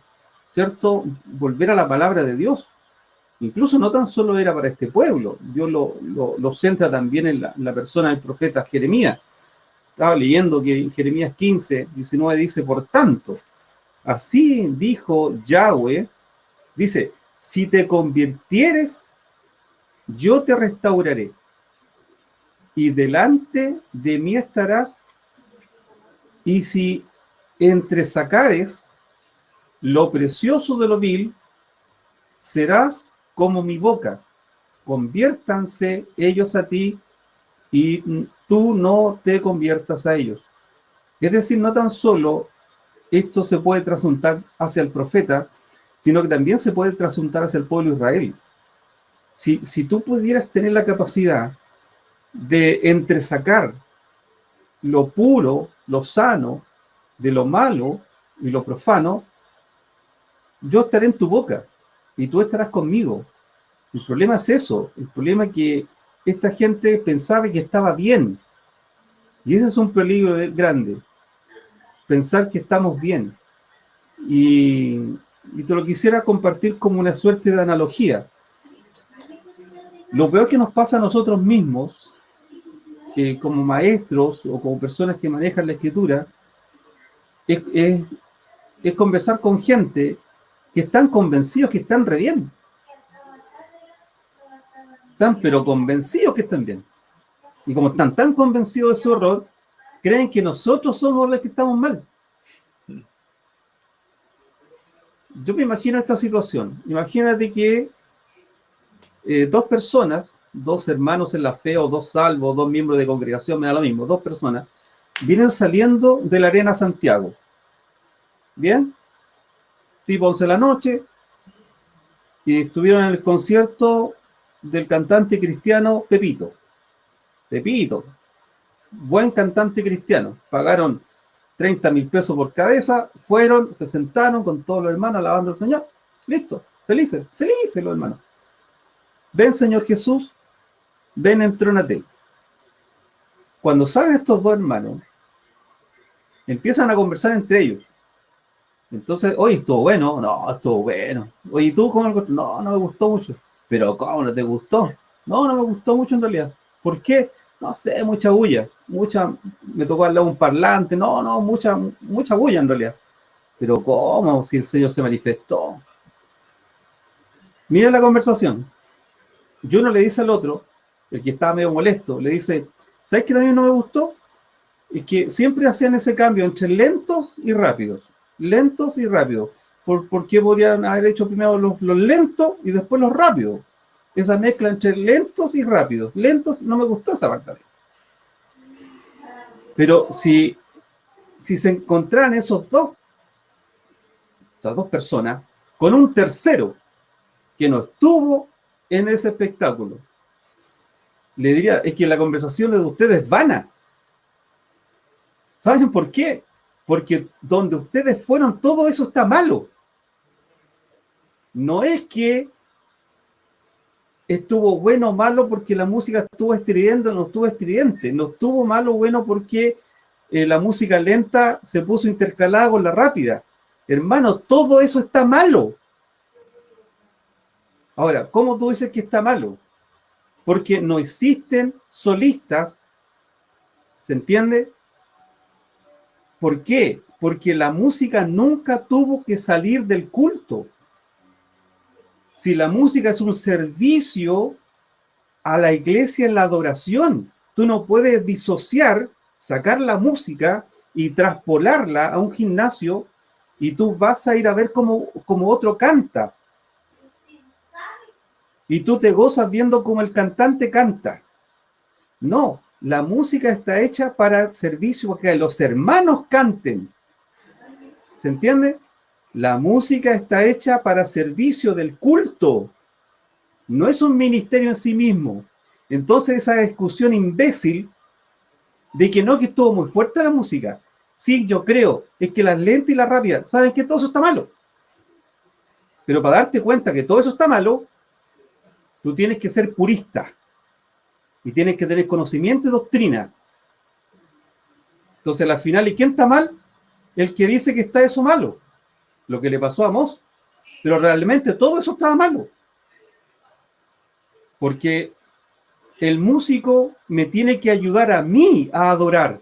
¿cierto? Volver a la palabra de Dios. Incluso no tan solo era para este pueblo, Dios lo centra también en la persona del profeta Jeremías. Estaba leyendo que en Jeremías 15, 19 dice, por tanto, así dijo Yahweh, dice, si te convirtieres, yo te restauraré, y delante de mí estarás, y si entresacares lo precioso de lo vil, serás como mi boca, conviértanse ellos a ti y tú no te conviertas a ellos. Es decir, no tan solo esto se puede trasuntar hacia el profeta, sino que también se puede trasuntar hacia el pueblo de Israel. Si tú pudieras tener la capacidad de entresacar lo puro, lo sano, de lo malo y lo profano, yo estaré en tu boca y tú estarás conmigo. El problema es eso, el problema es que esta gente pensaba que estaba bien, y ese es un peligro grande. pensar que estamos bien. Y te lo quisiera compartir como una suerte de analogía. Lo peor que nos pasa a nosotros mismos, como maestros o como personas que manejan la escritura, es conversar con gente que están convencidos que están re bien. Están pero convencidos que están bien. Y como están tan convencidos de su error, creen que nosotros somos los que estamos mal. Yo me imagino esta situación. Imagínate que dos personas, dos hermanos en la fe, o dos salvos, dos miembros de congregación, me da lo mismo, dos personas, vienen saliendo de la Arena Santiago. ¿Bien? Tipo 11 de la noche, y estuvieron en el concierto del cantante cristiano Pepito. Pepito, buen cantante cristiano. Pagaron 30.000 pesos por cabeza, fueron, se sentaron con todos los hermanos alabando al Señor. Listo, felices, felices los hermanos. Ven, Señor Jesús, ven, entrónate. Cuando salen estos dos hermanos, empiezan a conversar entre ellos. Entonces, oye, estuvo bueno, no, estuvo bueno. Oye, ¿y tú cómo lo encontraste? No, no me gustó mucho. Pero, ¿cómo no te gustó? No, no me gustó mucho en realidad. ¿Por qué? No sé, mucha bulla. Me tocó al lado un parlante. No, mucha bulla en realidad. Pero, ¿cómo? Si el Señor se manifestó. Mira la conversación. Y uno le dice al otro, el que estaba medio molesto, le dice, ¿sabes qué también no me gustó? Es que siempre hacían ese cambio entre lentos y rápidos. Lentos y rápidos. ¿Por qué podrían haber hecho primero los lentos y después los rápidos? Esa mezcla entre lentos y rápidos. Lentos, no me gustó esa parte. Pero si se encontraran esas dos personas con un tercero que no estuvo en ese espectáculo, le diría, es que la conversación de ustedes es vana. ¿Saben por qué? Porque donde ustedes fueron, todo eso está malo. No es que estuvo bueno o malo porque la música estuvo estridente o no estuvo estridente. No estuvo malo o bueno porque la música lenta se puso intercalada con la rápida. Hermano, todo eso está malo. Ahora, ¿cómo tú dices que está malo? Porque no existen solistas, ¿se entiende? ¿Por qué? Porque la música nunca tuvo que salir del culto. Si la música es un servicio a la iglesia en la adoración, tú no puedes disociar, sacar la música y traspolarla a un gimnasio y tú vas a ir a ver cómo otro canta. Y tú te gozas viendo cómo el cantante canta. No, la música está hecha para servicio, para que los hermanos canten. ¿Se entiende? La música está hecha para servicio del culto. No es un ministerio en sí mismo. Entonces esa discusión imbécil de que no, que estuvo muy fuerte la música. Sí, yo creo, es que las lentas y las rápidas, ¿saben que todo eso está malo? Pero para darte cuenta que todo eso está malo, tú tienes que ser purista. Y tienes que tener conocimiento y doctrina. Entonces, al final, ¿y quién está mal? El que dice que está eso malo. Lo que le pasó a Amós. Pero realmente todo eso estaba malo. Porque el músico me tiene que ayudar a mí a adorar.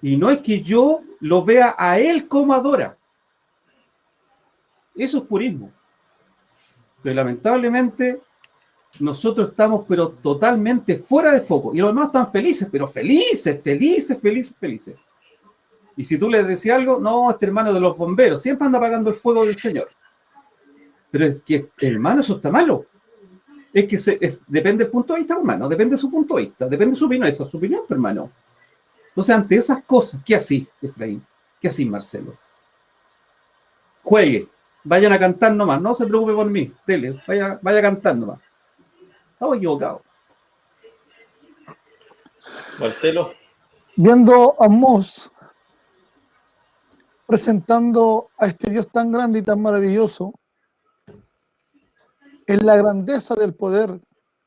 Y no es que yo lo vea a él como adora. Eso es purismo. Pero lamentablemente nosotros estamos pero totalmente fuera de foco. Y los demás están felices, pero felices. Y si tú les decías algo, no, este hermano de los bomberos siempre anda apagando el fuego del Señor. Pero es que, hermano, eso está malo. Es que depende del punto de vista humano, depende de su punto de vista, depende de su opinión, esa es su opinión, hermano. Entonces, ante esas cosas, ¿qué así, Efraín? ¿Qué así, Marcelo? Juegue, vayan a cantar nomás, no se preocupe por mí, dele, vaya a cantar nomás. Estaba equivocado. Marcelo. Viendo a Amós presentando a este Dios tan grande y tan maravilloso, en la grandeza del poder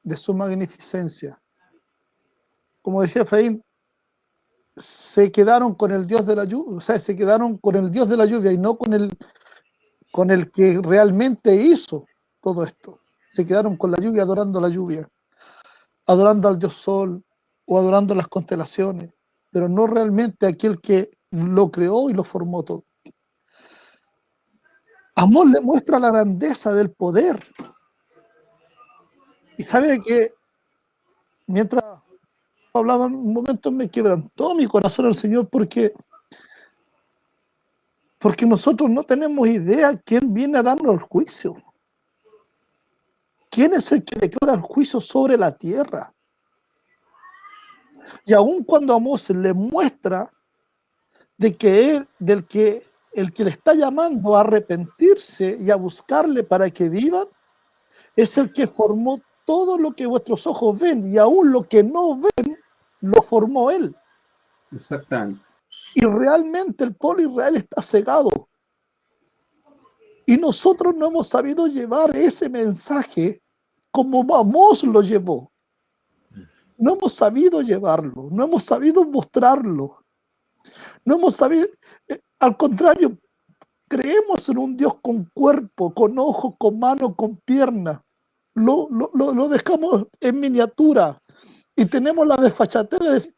de su magnificencia. Como decía Efraín, se quedaron con el Dios de la lluvia, o sea, se quedaron con el Dios de la lluvia y no con el que realmente hizo todo esto. Se quedaron con la lluvia, adorando al Dios Sol o adorando las constelaciones, pero no realmente aquel que lo creó y lo formó todo. Amós le muestra la grandeza del poder. Y sabe que mientras hablaba en un momento me quebrantó mi corazón el Señor porque nosotros no tenemos idea quién viene a darnos el juicio. ¿Quién es el que declara el juicio sobre la tierra? Y aun cuando Amós le muestra de que el que le está llamando a arrepentirse y a buscarle para que vivan, es el que formó todo lo que vuestros ojos ven, y aún lo que no ven, lo formó él. Exactamente. Y realmente el pueblo de Israel está cegado. Y nosotros no hemos sabido llevar ese mensaje como Amós lo llevó. No hemos sabido llevarlo, no hemos sabido mostrarlo. No hemos sabido, al contrario, creemos en un Dios con cuerpo, con ojos, con manos, con piernas. Lo dejamos en miniatura y tenemos la desfachatez de decir,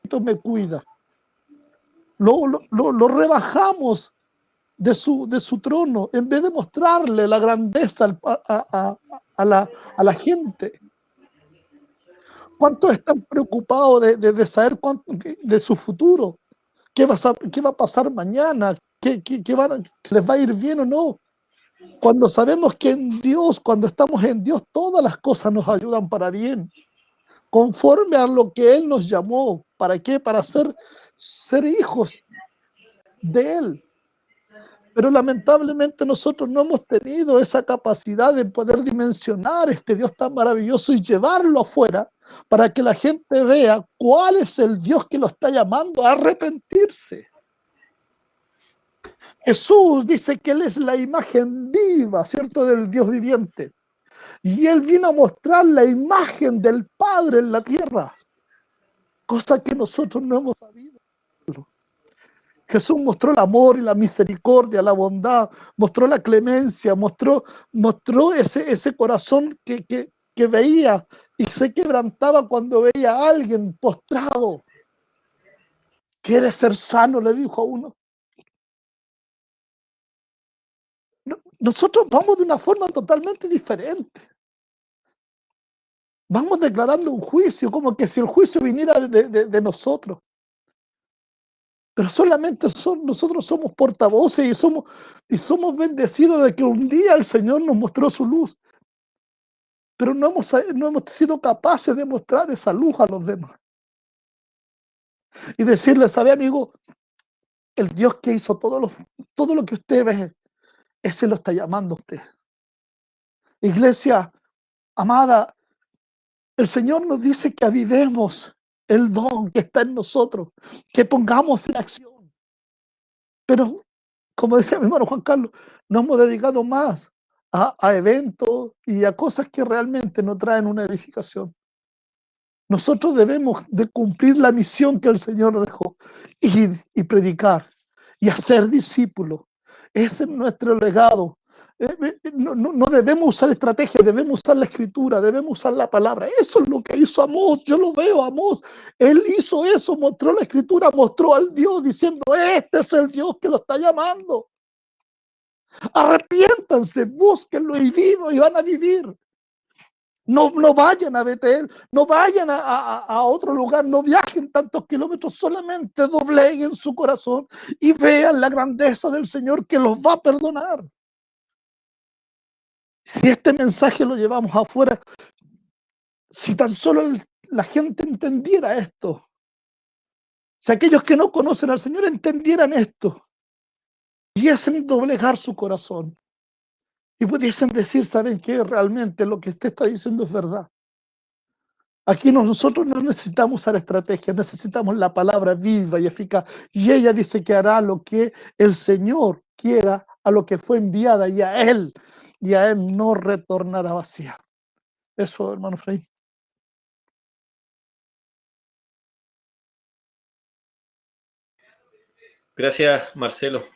esto me cuida. Lo rebajamos de su trono en vez de mostrarle la grandeza a la gente. ¿Cuántos están preocupados de saber de su futuro? ¿Qué va a pasar mañana? ¿Se les va a ir bien o no? Cuando sabemos que en Dios, cuando estamos en Dios, todas las cosas nos ayudan para bien, conforme a lo que Él nos llamó. ¿Para qué? Para ser hijos de Él. Pero lamentablemente nosotros no hemos tenido esa capacidad de poder dimensionar este Dios tan maravilloso y llevarlo afuera para que la gente vea cuál es el Dios que lo está llamando a arrepentirse. Jesús dice que Él es la imagen viva, ¿cierto?, del Dios viviente. Y Él vino a mostrar la imagen del Padre en la tierra, cosa que nosotros no hemos sabido. Jesús mostró el amor y la misericordia, la bondad, mostró la clemencia, mostró ese corazón que veía y se quebrantaba cuando veía a alguien postrado. ¿Quieres ser sano?, le dijo a uno. Nosotros vamos de una forma totalmente diferente. Vamos declarando un juicio, como que si el juicio viniera de nosotros. Pero solamente nosotros somos portavoces y somos bendecidos de que un día el Señor nos mostró su luz. Pero no hemos sido capaces de mostrar esa luz a los demás. Y decirles, ¿sabe, amigo? El Dios que hizo todo lo que usted ve, ese lo está llamando a usted. Iglesia amada, el Señor nos dice que avivemos el don que está en nosotros, que pongamos en acción. Pero, como decía mi hermano Juan Carlos, nos hemos dedicado más a eventos y a cosas que realmente no traen una edificación. Nosotros debemos de cumplir la misión que el Señor dejó, ir y predicar y hacer discípulos. Ese es nuestro legado. No debemos usar estrategias, debemos usar la escritura, debemos usar la palabra. Eso es lo que hizo Amós. Yo lo veo, Amós. Él hizo eso, mostró la escritura, mostró al Dios diciendo, este es el Dios que lo está llamando. Arrepiéntanse, búsquenlo y vivan y van a vivir. No vayan a Betel, no vayan a otro lugar, no viajen tantos kilómetros, solamente dobleguen su corazón y vean la grandeza del Señor que los va a perdonar. Si este mensaje lo llevamos afuera, si tan solo la gente entendiera esto, si aquellos que no conocen al Señor entendieran esto, pudiesen doblegar su corazón y pudiesen decir, ¿saben qué? Realmente lo que usted está diciendo es verdad. Aquí nosotros no necesitamos usar estrategias, necesitamos la palabra viva y eficaz. Y ella dice que hará lo que el Señor quiera, a lo que fue enviada, y a Él no retornará vacía. Eso, hermano Frei. Gracias, Marcelo.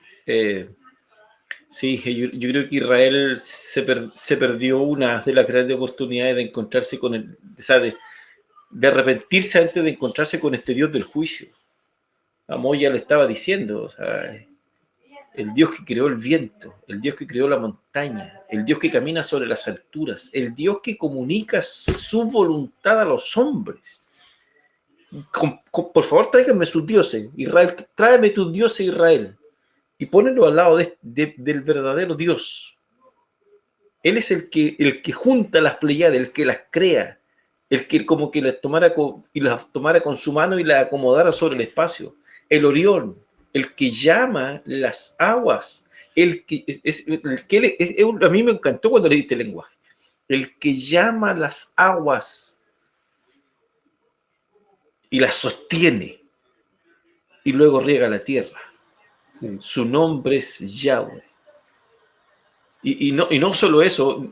Sí, yo creo que Israel se perdió una de las grandes oportunidades de encontrarse con o sea, de arrepentirse antes de encontrarse con este Dios del juicio. Amós ya le estaba diciendo, o sea, el Dios que creó el viento, el Dios que creó la montaña, el Dios que camina sobre las alturas, el Dios que comunica su voluntad a los hombres. Por favor, tráiganme sus dioses, Israel, tráeme tus dioses, Israel, y pónelo al lado del verdadero Dios. Él es el que junta las Pleiades, el que las crea, el que como que las tomara con su mano y las acomodara sobre el espacio. El Orión, el que llama las aguas, a mí me encantó cuando leí este lenguaje, el que llama las aguas y las sostiene y luego riega la tierra. Sí. Su nombre es Yahweh. Y no solo eso,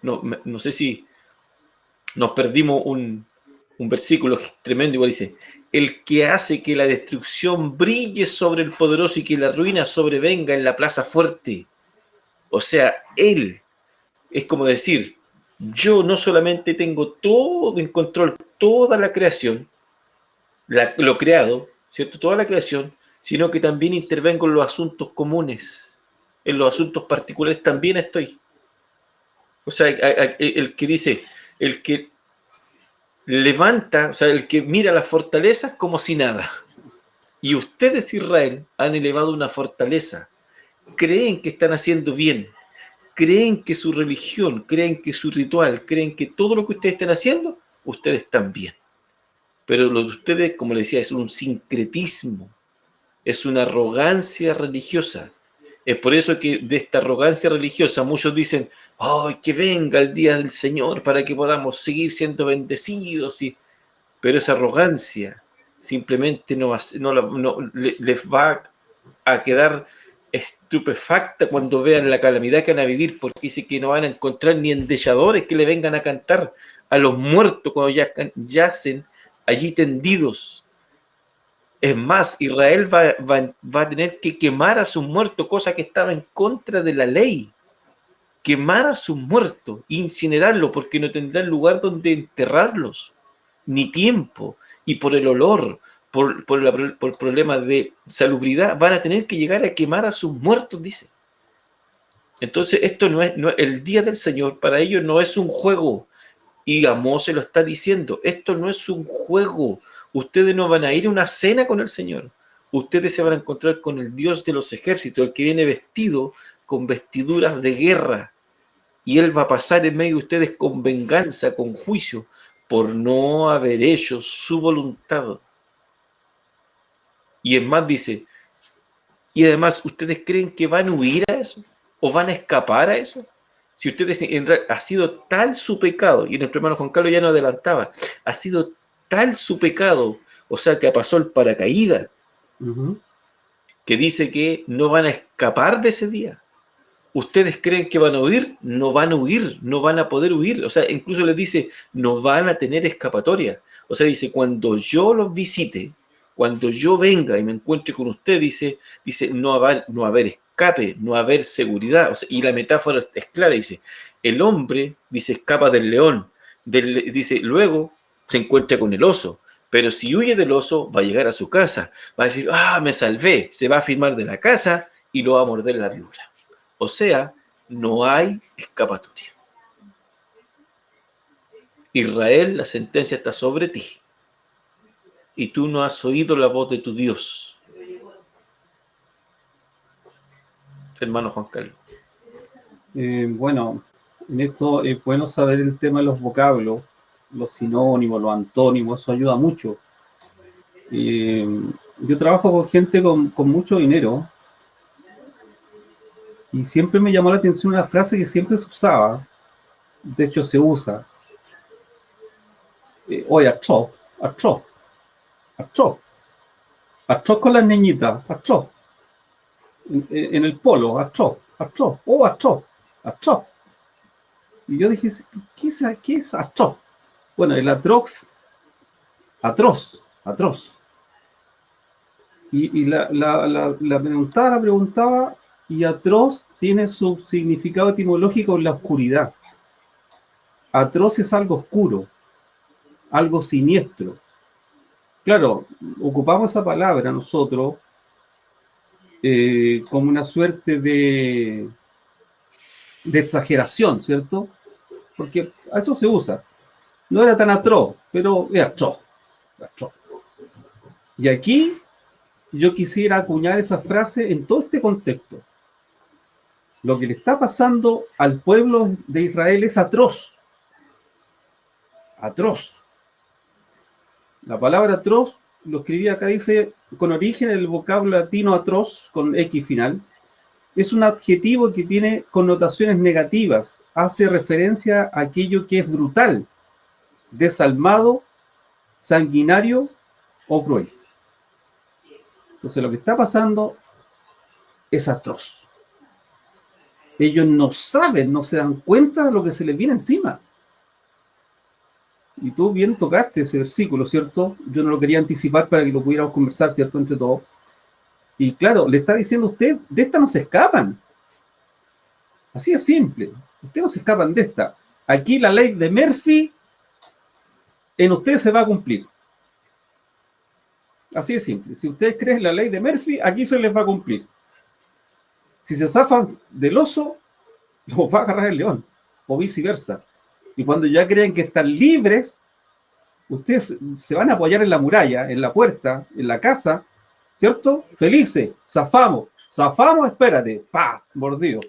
no sé si nos perdimos un versículo tremendo, igual dice, el que hace que la destrucción brille sobre el poderoso y que la ruina sobrevenga en la plaza fuerte. O sea, él es como decir, yo no solamente tengo todo en control, toda la creación, lo creado, ¿cierto? Toda la creación, sino que también intervengo en los asuntos comunes, en los asuntos particulares también estoy. O sea, el que dice, el que levanta, o sea, el que mira las fortalezas como si nada. Y ustedes, Israel, han elevado una fortaleza. Creen que están haciendo bien. Creen que su religión, creen que su ritual, creen que todo lo que ustedes están haciendo, ustedes están bien. Pero lo de ustedes, como les decía, es un sincretismo. Es una arrogancia religiosa. Es por eso que de esta arrogancia religiosa muchos dicen, ¡ay, que venga el día del Señor para que podamos seguir siendo bendecidos! Pero esa arrogancia simplemente les va a quedar estupefacta cuando vean la calamidad que van a vivir, porque dice que no van a encontrar ni endechadores que le vengan a cantar a los muertos cuando yacen allí tendidos. Es más, Israel va a tener que quemar a sus muertos, cosa que estaba en contra de la ley. Quemar a sus muertos, incinerarlos, porque no tendrán lugar donde enterrarlos, ni tiempo. Y por el olor, por problemas de salubridad, van a tener que llegar a quemar a sus muertos, dice. Entonces, esto no es el día del Señor, para ellos no es un juego. Y Amós se lo está diciendo, esto no es un juego. Ustedes no van a ir a una cena con el Señor. Ustedes se van a encontrar con el Dios de los ejércitos, el que viene vestido con vestiduras de guerra. Y Él va a pasar en medio de ustedes con venganza, con juicio, por no haber hecho su voluntad. Y es más, dice, y además, ¿ustedes creen que van a huir a eso? ¿O van a escapar a eso? Si ustedes, ha sido tal su pecado, y nuestro hermano Juan Carlos ya nos adelantaba, ha sido tal su pecado, o sea, que pasó el paracaídas, que dice que no van a escapar de ese día. ¿Ustedes creen que van a huir? No van a huir, no van a poder huir. O sea, incluso les dice, no van a tener escapatoria. O sea, dice, cuando yo los visite, cuando yo venga y me encuentre con usted, dice no va a haber escape, no va a haber seguridad. O sea, y la metáfora es clara, dice, el hombre, dice, escapa del león. Dice, luego se encuentra con el oso. Pero si huye del oso, va a llegar a su casa. Va a decir, me salvé. Se va a firmar de la casa y lo va a morder la víbora. O sea, no hay escapatoria. Israel, la sentencia está sobre ti. Y tú no has oído la voz de tu Dios. Hermano Juan Carlos. Bueno, en esto es bueno saber el tema de los vocablos, los sinónimos, los antónimos, eso ayuda mucho. Yo trabajo con gente con mucho dinero. Y siempre me llamó la atención una frase que siempre se usaba, de hecho se usa. Oye, atroz con las niñitas, atroz. En el polo, atroz. Y yo dije, ¿qué es atroz? Bueno, el atroz. Y la preguntaba, y atroz tiene su significado etimológico en la oscuridad. Atroz es algo oscuro, algo siniestro. Claro, ocupamos esa palabra nosotros como una suerte de exageración, ¿cierto? Porque a eso se usa. No era tan atroz, pero es atroz. Y aquí yo quisiera acuñar esa frase en todo este contexto. Lo que le está pasando al pueblo de Israel es atroz. Atroz. La palabra atroz, lo escribí acá, dice, con origen en el vocablo latino atroz, con X final, es un adjetivo que tiene connotaciones negativas, hace referencia a aquello que es brutal, desalmado, sanguinario o cruel. Entonces lo que está pasando es atroz. Ellos no saben, no se dan cuenta de lo que se les viene encima. Y tú bien tocaste ese versículo, ¿cierto? Yo no lo quería anticipar para que lo pudiéramos conversar, ¿cierto? Entre todos. Y claro, le está diciendo a usted, de esta no se escapan. Así es simple. Ustedes no se escapan de esta. Aquí la ley de Murphy en ustedes se va a cumplir. Así de simple. Si ustedes creen la ley de Murphy, aquí se les va a cumplir. Si se zafan del oso, los va a agarrar el león. O viceversa. Y cuando ya creen que están libres, ustedes se van a apoyar en la muralla, en la puerta, en la casa, ¿cierto? Felices, zafamos, espérate, ¡pa! Mordido.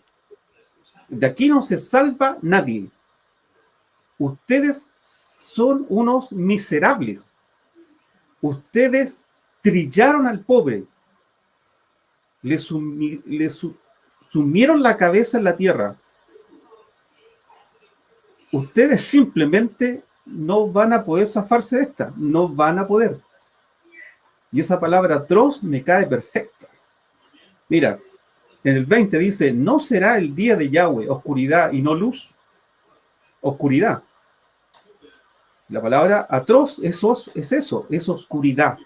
De aquí no se salva nadie. Ustedes son unos miserables. Ustedes trillaron al pobre. Le sumieron la cabeza en la tierra. Ustedes simplemente no van a poder zafarse de esta. No van a poder. Y esa palabra atroz me cae perfecta. Mira, en el 20 dice, no será el día de Yahweh, oscuridad y no luz. Oscuridad. La palabra atroz es eso, es oscuridad.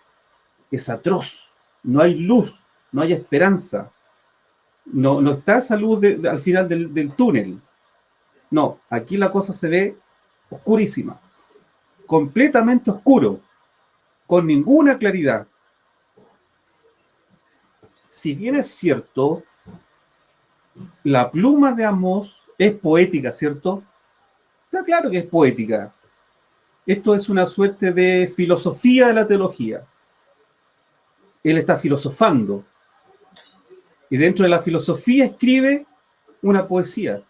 Es atroz. No hay luz, no hay esperanza. No está esa luz al final del túnel. No, aquí la cosa se ve oscurísima. Completamente oscuro. Con ninguna claridad. Si bien es cierto, la pluma de Amós es poética, ¿cierto? Está claro que es poética. Esto es una suerte de filosofía de la teología. Él está filosofando. Y dentro de la filosofía escribe una poesía.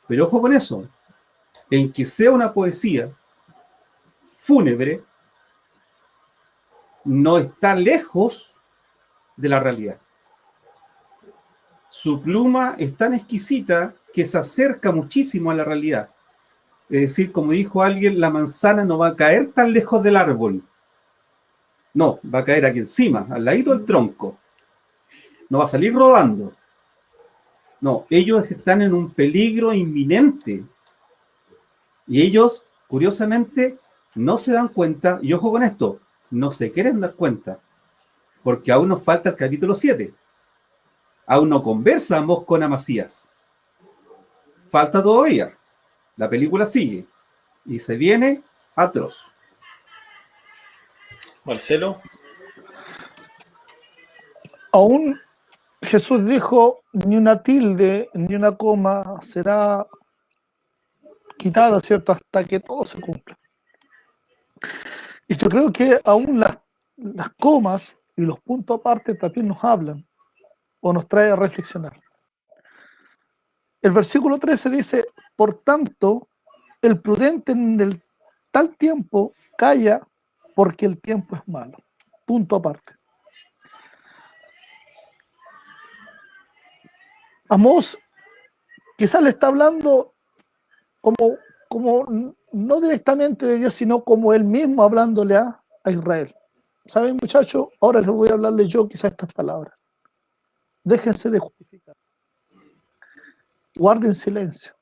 Pero ojo con eso. En que sea una poesía fúnebre, no está lejos de la realidad. Su pluma es tan exquisita que se acerca muchísimo a la realidad. Es decir, como dijo alguien, la manzana no va a caer tan lejos del árbol. No, va a caer aquí encima, al ladito del tronco. No va a salir rodando. No, ellos están en un peligro inminente. Y ellos, curiosamente, no se dan cuenta, y ojo con esto, no se quieren dar cuenta, porque aún nos falta el capítulo 7. Aún no conversamos con Amasías. Falta todavía. La película sigue. Y se viene atroz. Marcelo. Aún Jesús dijo, ni una tilde, ni una coma será quitada, ¿cierto? Hasta que todo se cumpla. Y yo creo que aún las comas y los puntos aparte también nos hablan o nos trae a reflexionar. El versículo 13 dice, por tanto, el prudente en el tal tiempo calla porque el tiempo es malo. Punto aparte. Amós quizás le está hablando como no directamente de Dios, sino como él mismo hablándole a Israel. ¿Saben, muchachos? Ahora les voy a hablarle yo quizás estas palabras. Déjense de justificar. Guarden silencio.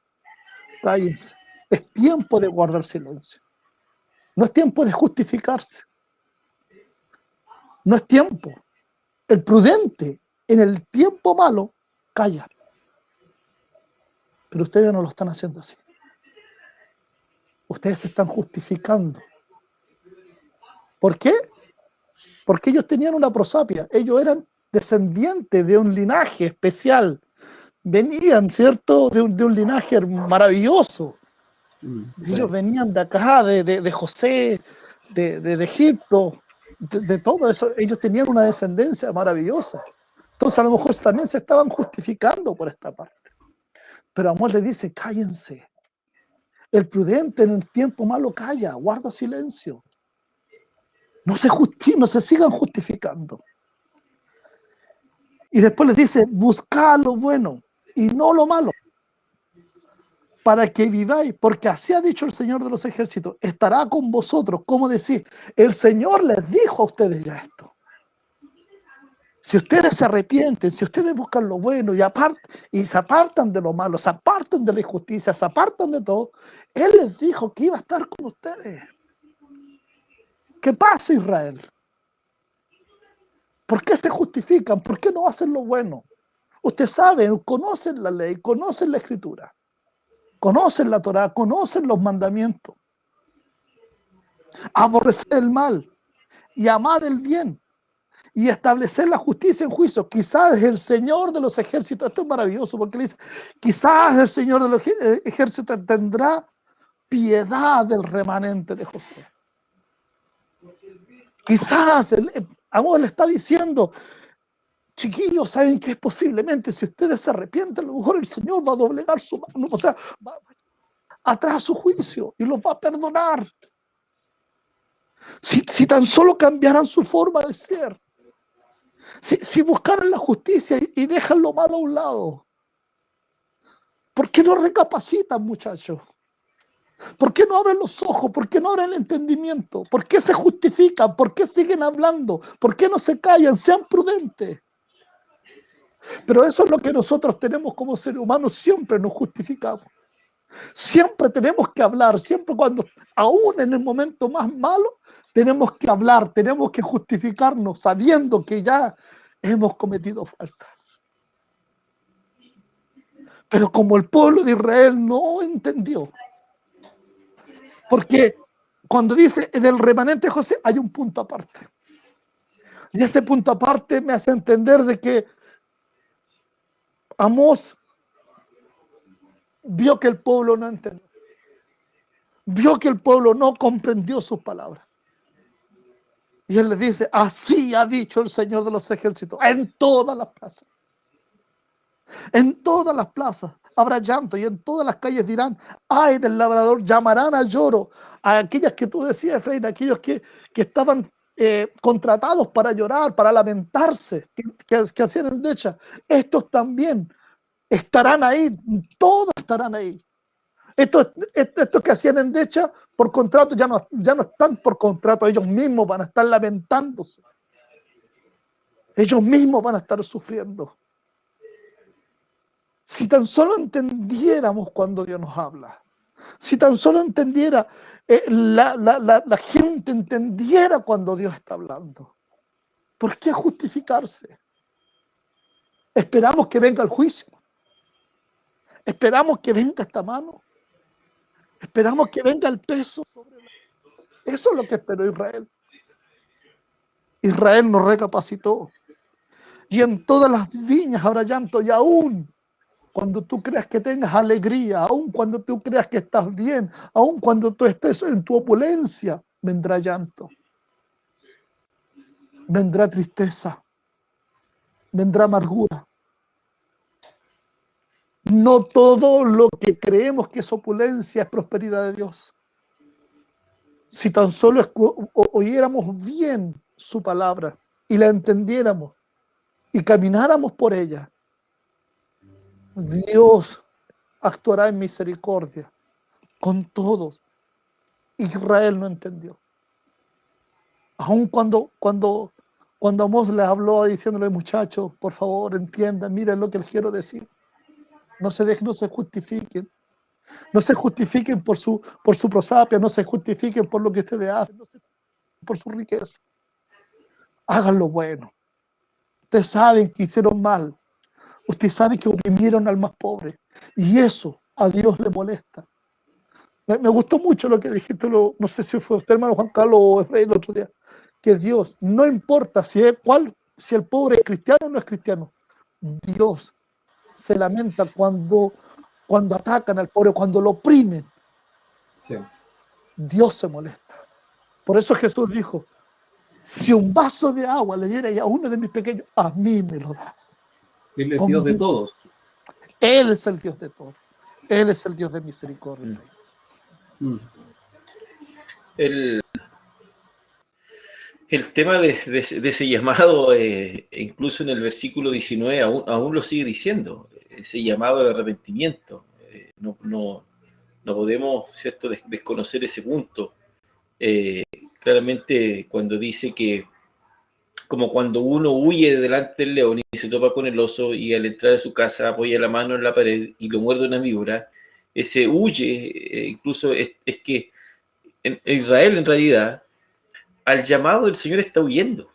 Cállense. Es tiempo de guardar silencio. No es tiempo de justificarse. No es tiempo. El prudente en el tiempo malo calla. Pero ustedes no lo están haciendo así. Ustedes se están justificando. ¿Por qué? Porque ellos tenían una prosapia. Ellos eran descendientes de un linaje especial. Venían, ¿cierto?, de un linaje maravilloso. Ellos venían de acá, de José, de Egipto, de todo eso. Ellos tenían una descendencia maravillosa. Entonces a lo mejor también se estaban justificando por esta parte. Pero Amós le dice, cállense. El prudente en el tiempo malo calla, guarda silencio. No se sigan justificando. Y después les dice, buscad lo bueno y no lo malo, para que viváis, porque así ha dicho el Señor de los ejércitos, estará con vosotros. ¿Cómo decir? El Señor les dijo a ustedes ya esto. Si ustedes se arrepienten, si ustedes buscan lo bueno y se apartan de lo malo, se apartan de la injusticia, se apartan de todo, Él les dijo que iba a estar con ustedes. ¿Qué pasa, Israel? ¿Por qué se justifican? ¿Por qué no hacen lo bueno? Ustedes saben, conocen la ley, conocen la escritura, conocen la Torá, conocen los mandamientos. Aborrecer el mal y amar el bien y establecer la justicia en juicio. Quizás el Señor de los ejércitos, esto es maravilloso porque le dice, quizás el Señor de los ejércitos tendrá piedad del remanente de José. Quizás Amós le está diciendo, chiquillos, saben que es posiblemente, si ustedes se arrepienten, a lo mejor el Señor va a doblegar su mano, o sea, va atrás su juicio y los va a perdonar. Si tan solo cambiaran su forma de ser, si buscaran la justicia y dejan lo malo a un lado. ¿Por qué no recapacitan, muchachos? ¿Por qué no abren los ojos? ¿Por qué no abren el entendimiento? ¿Por qué se justifican? ¿Por qué siguen hablando? ¿Por qué no se callan? Sean prudentes. Pero eso es lo que nosotros tenemos como seres humanos, siempre nos justificamos. Siempre tenemos que hablar, siempre cuando, aún en el momento más malo, tenemos que hablar, tenemos que justificarnos sabiendo que ya hemos cometido faltas. Pero como el pueblo de Israel no entendió, porque cuando dice del remanente de José hay un punto aparte. Y ese punto aparte me hace entender de que Amós vio que el pueblo no entendió. Vio que el pueblo no comprendió sus palabras. Y él le dice, así ha dicho el Señor de los ejércitos, en todas las plazas. En todas las plazas habrá llanto y en todas las calles dirán, ay del labrador, llamarán a lloro a aquellas que tú decías, Efraín, aquellos que estaban contratados para llorar, para lamentarse, que hacían endecha. Estos también estarán ahí, todos estarán ahí. Estos que hacían endecha por contrato ya no están por contrato, ellos mismos van a estar lamentándose. Ellos mismos van a estar sufriendo. Si tan solo entendiéramos cuando Dios nos habla, si tan solo entendiera, la gente entendiera cuando Dios está hablando. ¿Por qué justificarse? Esperamos que venga el juicio. Esperamos que venga esta mano. Esperamos que venga el peso sobre Eso es lo que esperó Israel. Israel no recapacitó. Y en todas las viñas habrá llanto, y aún cuando tú creas que tengas alegría, aún cuando tú creas que estás bien, aún cuando tú estés en tu opulencia, vendrá llanto. Vendrá tristeza. Vendrá amargura. No todo lo que creemos que es opulencia es prosperidad de Dios. Si tan solo oyéramos bien su palabra y la entendiéramos y camináramos por ella, Dios actuará en misericordia con todos. Israel no entendió. Aun cuando Amós le habló diciéndole, muchachos, por favor, entiendan, miren lo que les quiero decir. No se justifiquen. No se justifiquen por su prosapia, no se justifiquen por lo que ustedes hacen, no se justifiquen por su riqueza. Hagan lo bueno. Ustedes saben que hicieron mal. Ustedes saben que oprimieron al más pobre. Y eso a Dios le molesta. Me gustó mucho lo que dijiste, no sé si fue usted, hermano Juan Carlos, o Efraín el otro día, que Dios, no importa si el pobre es cristiano o no es cristiano, Dios se lamenta cuando atacan al pobre, cuando lo oprimen. Sí. Dios se molesta. Por eso Jesús dijo, si un vaso de agua le diera a uno de mis pequeños, a mí me lo das. Él es Dios de todos. Él es el Dios de todos. Él es el Dios de misericordia. El tema de ese llamado, incluso en el versículo 19, aún lo sigue diciendo, ese llamado al arrepentimiento. No podemos, ¿cierto?, desconocer ese punto. Claramente cuando dice que, como cuando uno huye delante del león y se topa con el oso y al entrar a su casa apoya la mano en la pared y lo muerde una víbora, ese huye, incluso es que en Israel en realidad al llamado del Señor está huyendo.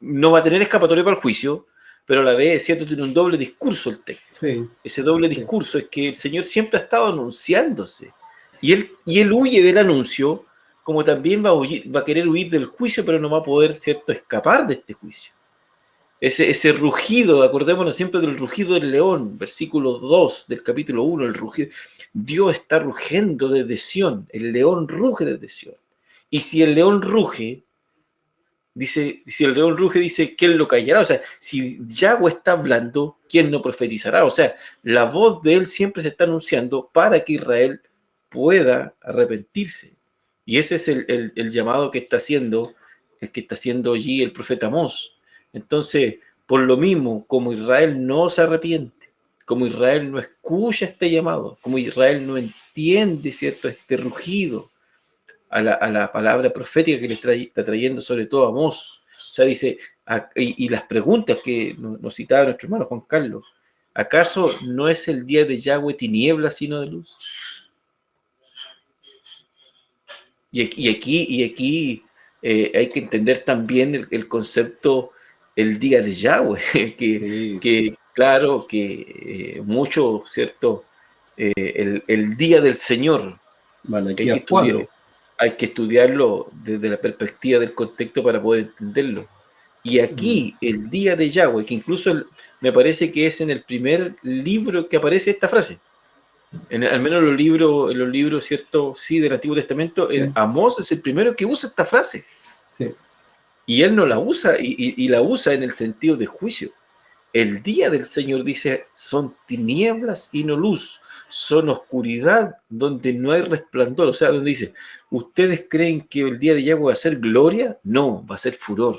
No va a tener escapatoria para el juicio, pero a la vez es cierto, tiene un doble discurso el texto. Sí. Ese doble discurso es que el Señor siempre ha estado anunciándose y él huye del anuncio, como también va a querer huir del juicio, pero no va a poder, cierto, escapar de este juicio. Ese rugido, acordémonos siempre del rugido del león, versículo 2 del capítulo 1, el rugido. Dios está rugiendo desde Sión, el león ruge desde Sión. Y si el león ruge, dice, ¿quién lo callará? O sea, si Yahweh está hablando, ¿quién no profetizará? O sea, la voz de él siempre se está anunciando para que Israel pueda arrepentirse. Y ese es el llamado que está haciendo allí el profeta Amós. Entonces, por lo mismo, como Israel no se arrepiente, como Israel no escucha este llamado, como Israel no entiende, ¿cierto?, este rugido a la palabra profética que le está trayendo sobre todo a Amós. O sea, dice, y las preguntas que nos citaba nuestro hermano Juan Carlos, ¿acaso no es el día de Yahweh tiniebla sino de luz? Y aquí hay que entender también el concepto, el día de Yahweh, que claro, que mucho, ¿cierto? El día del Señor, vale, hay que estudiarlo desde la perspectiva del contexto para poder entenderlo. Y aquí, el día de Yahweh, que incluso me parece que es en el primer libro que aparece esta frase. Al menos en los libros, ¿cierto? Sí, del Antiguo Testamento, sí. Amós es el primero que usa esta frase. Sí. Y él no la usa, y la usa en el sentido de juicio. El día del Señor, dice, son tinieblas y no luz, son oscuridad donde no hay resplandor. O sea, donde dice, ¿ustedes creen que el día de Yahweh va a ser gloria? No, va a ser furor.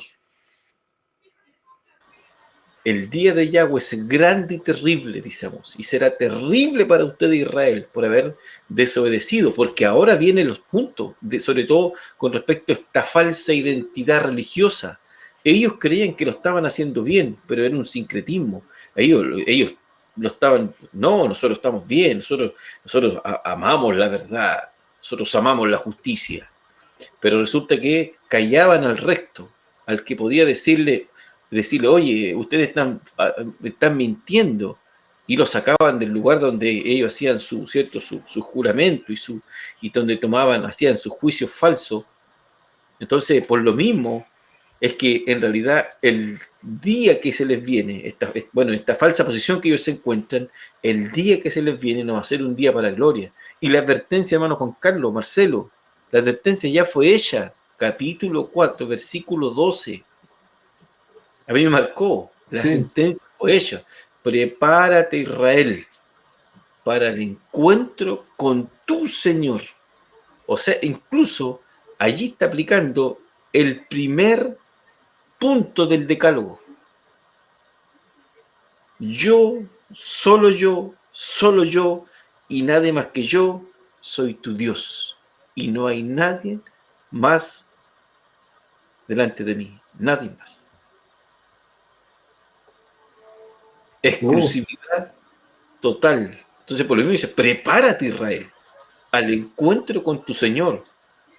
El día de Yahweh es grande y terrible, dice Amós, y será terrible para usted Israel por haber desobedecido, porque ahora vienen los puntos, sobre todo con respecto a esta falsa identidad religiosa. Ellos creían que lo estaban haciendo bien, pero era un sincretismo. Ellos lo estaban, no, nosotros estamos bien, nosotros amamos la verdad, nosotros amamos la justicia, pero resulta que callaban al recto, al que podía decirle, oye, ustedes están mintiendo, y lo sacaban del lugar donde ellos hacían su juramento y donde hacían sus juicios falsos. Entonces, por lo mismo, es que en realidad el día que se les viene, esta falsa posición que ellos se encuentran, el día que se les viene no va a ser un día para gloria. Y la advertencia, hermano Juan Carlos, Marcelo, la advertencia ya fue hecha, capítulo 4, versículo 12. A mí me marcó, la sentencia fue hecha. Prepárate, Israel, para el encuentro con tu Señor. O sea, incluso allí está aplicando el primer punto del decálogo. Solo yo, y nadie más que yo, soy tu Dios. Y no hay nadie más delante de mí, nadie más. Exclusividad total. Entonces, por lo mismo dice, prepárate, Israel, al encuentro con tu Señor.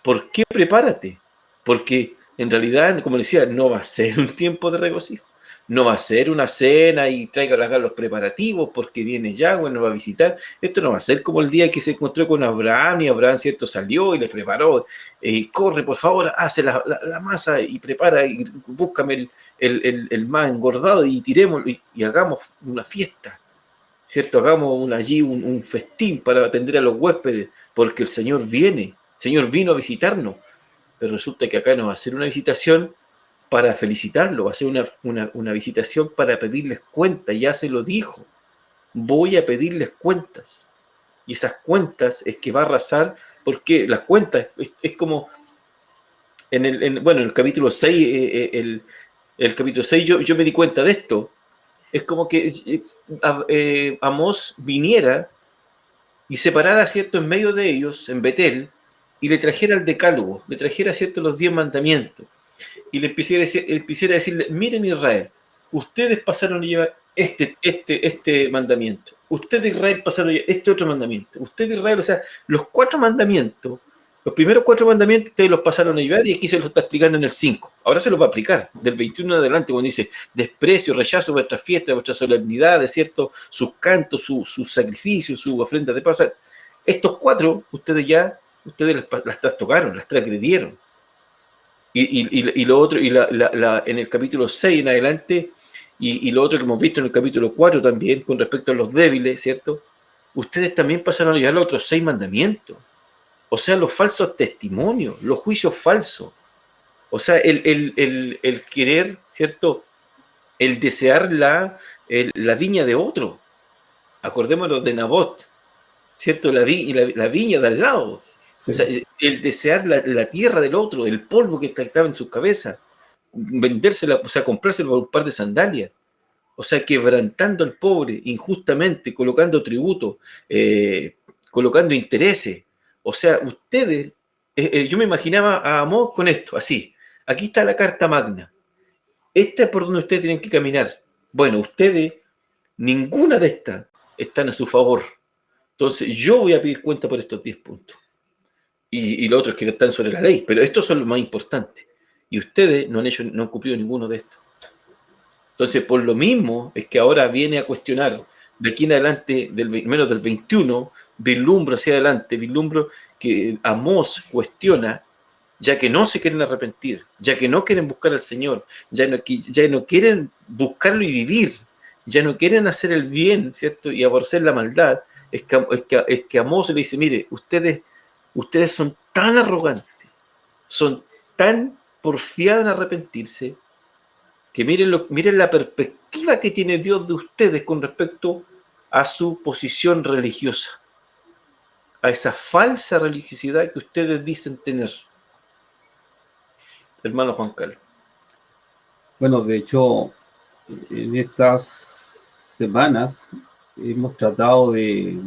¿Por qué prepárate? Porque en realidad, como decía, no va a ser un tiempo de regocijo. No va a ser una cena y traiga los preparativos porque viene Yahweh, nos va a visitar. Esto no va a ser como el día que se encontró con Abraham y Abraham, ¿cierto?, salió y le preparó. Corre, por favor, hace la masa y prepara y búscame el más engordado y tiremos y hagamos una fiesta, ¿cierto? Hagamos allí un festín para atender a los huéspedes porque el Señor viene. El Señor vino a visitarnos. Pero resulta que acá no va a ser una visitación para felicitarlo, va a ser una visitación para pedirles cuentas. Ya se lo dijo, voy a pedirles cuentas. Y esas cuentas es que va a arrasar, porque las cuentas es como, en el capítulo 6, el capítulo 6 yo me di cuenta de esto. Es como que Amós viniera y separara, ¿cierto?, en medio de ellos, en Betel, y le trajera el decálogo, le trajera, ¿cierto?, los 10 mandamientos. Y le empezara a decirle, miren Israel, ustedes pasaron a llevar este mandamiento. Ustedes Israel pasaron a llevar este otro mandamiento. Ustedes Israel, o sea, los 4 mandamientos, los primeros 4 mandamientos ustedes los pasaron a llevar y aquí se los está explicando en el 5. Ahora se los va a aplicar, del 21 en adelante, cuando dice desprecio, rechazo vuestras fiestas, vuestras solemnidades, ¿cierto? Sus cantos, sus sacrificios, sus ofrendas de paz. O sea, estos 4, ustedes las trastocaron, las transgredieron. Y lo otro, en el capítulo 6 en adelante, y lo otro que hemos visto en el capítulo 4 también, con respecto a los débiles, ¿cierto? Ustedes también pasaron a llevar los otros 6 mandamientos. O sea, los falsos testimonios, los juicios falsos. O sea, el querer, ¿cierto? El desear la viña de otro. Acordémonos de Nabot, ¿cierto? La viña de al lado. Sí. O sea, el desear la tierra del otro, el polvo que estaba en su cabeza, vendérsela, o sea, comprársela por un par de sandalias. O sea, quebrantando al pobre injustamente, colocando tributo, colocando intereses. O sea, ustedes, yo me imaginaba a Amós con esto, así. Aquí está la Carta Magna. Esta es por donde ustedes tienen que caminar. Bueno, ustedes, ninguna de estas están a su favor. Entonces, yo voy a pedir cuenta por estos 10 puntos. Y los otros que están sobre la ley, pero estos son los más importantes. Y ustedes no han cumplido ninguno de estos. Entonces, por lo mismo, es que ahora viene a cuestionar, de aquí en adelante, menos del 21, vislumbro hacia adelante, vislumbro que Amós cuestiona, ya que no se quieren arrepentir, ya que no quieren buscar al Señor, ya no quieren buscarlo y vivir, ya no quieren hacer el bien, ¿cierto? Y aborrecer la maldad, es que Amós le dice, mire, ustedes son tan arrogantes, son tan porfiados en arrepentirse, que miren la perspectiva que tiene Dios de ustedes con respecto a su posición religiosa, a esa falsa religiosidad que ustedes dicen tener. Hermano Juan Carlos. Bueno, de hecho, en estas semanas hemos tratado de,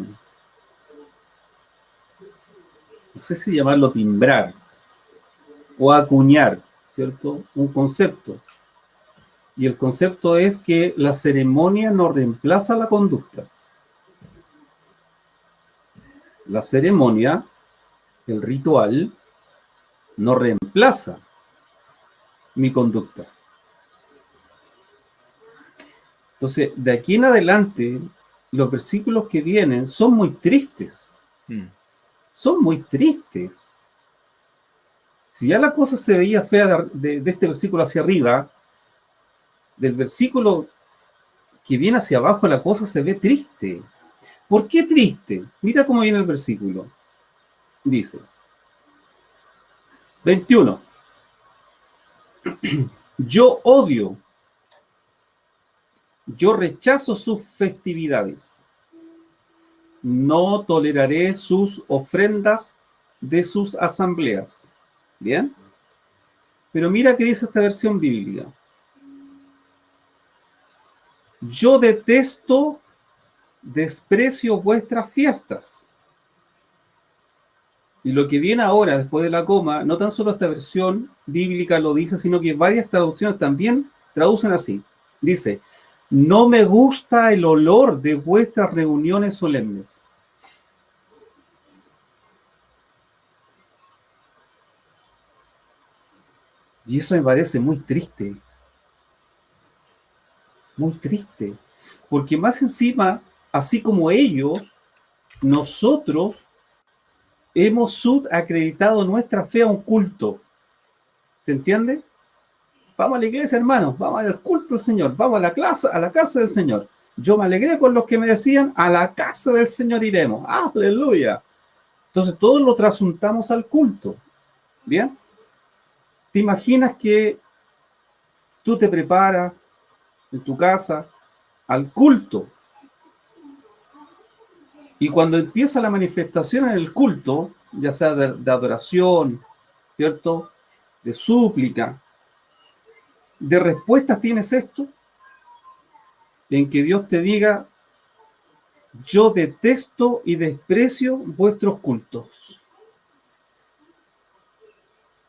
no sé si llamarlo timbrar o acuñar, ¿cierto?, un concepto. Y el concepto es que la ceremonia no reemplaza la conducta. La ceremonia, el ritual, no reemplaza mi conducta. Entonces, de aquí en adelante, los versículos que vienen son muy tristes. Son muy tristes. Si ya la cosa se veía fea de este versículo hacia arriba, del versículo que viene hacia abajo la cosa se ve triste. ¿Por qué triste? Mira cómo viene el versículo. Dice, 21. Yo odio, yo rechazo sus festividades. No toleraré sus ofrendas de sus asambleas. ¿Bien? Pero mira qué dice esta versión bíblica. Yo detesto, desprecio vuestras fiestas. Y lo que viene ahora, después de la coma, no tan solo esta versión bíblica lo dice, sino que varias traducciones también traducen así. Dice, no me gusta el olor de vuestras reuniones solemnes. Y eso me parece muy triste, porque más encima, así como ellos, nosotros hemos subacreditado nuestra fe a un culto. ¿Se entiende? Vamos a la iglesia, hermanos, vamos al culto del Señor, vamos a la casa del Señor. Yo me alegré con los que me decían, a la casa del Señor iremos. ¡Aleluya! Entonces todos lo trasuntamos al culto. ¿Bien? ¿Te imaginas que tú te preparas en tu casa al culto? Y cuando empieza la manifestación en el culto, ya sea de adoración, ¿cierto? De súplica, de respuestas tienes esto, en que Dios te diga, yo detesto y desprecio vuestros cultos.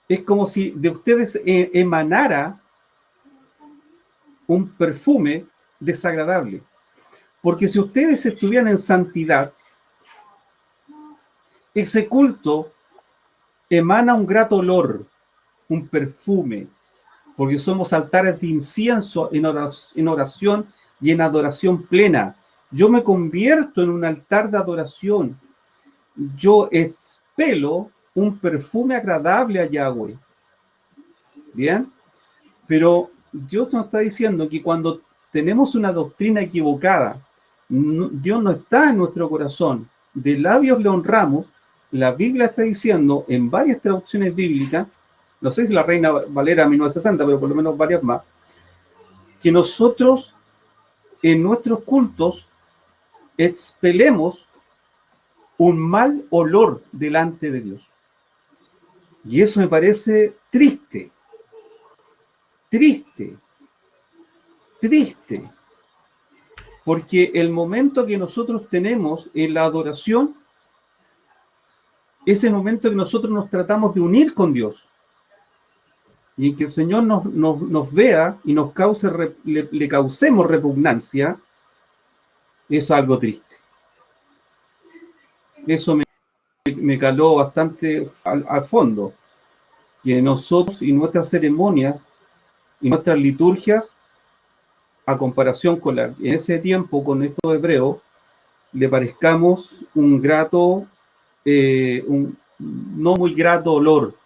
Es como si de ustedes emanara un perfume desagradable. Porque si ustedes estuvieran en santidad, ese culto emana un grato olor, un perfume, porque somos altares de incienso en oración y en adoración plena. Yo me convierto en un altar de adoración. Yo expelo un perfume agradable a Yahweh. ¿Bien? Pero Dios nos está diciendo que cuando tenemos una doctrina equivocada, Dios no está en nuestro corazón. De labios le honramos. La Biblia está diciendo en varias traducciones bíblicas, no sé si la Reina Valera 1960, pero por lo menos varias más, que nosotros en nuestros cultos expelemos un mal olor delante de Dios. Y eso me parece triste, porque el momento que nosotros tenemos en la adoración es el momento que nosotros nos tratamos de unir con Dios. Y en que el Señor nos vea y nos le causemos repugnancia, es algo triste. Eso me caló bastante al fondo, que nosotros y nuestras ceremonias y nuestras liturgias, a comparación con en ese tiempo con estos hebreos, le parezcamos un grato, un no muy grato olor.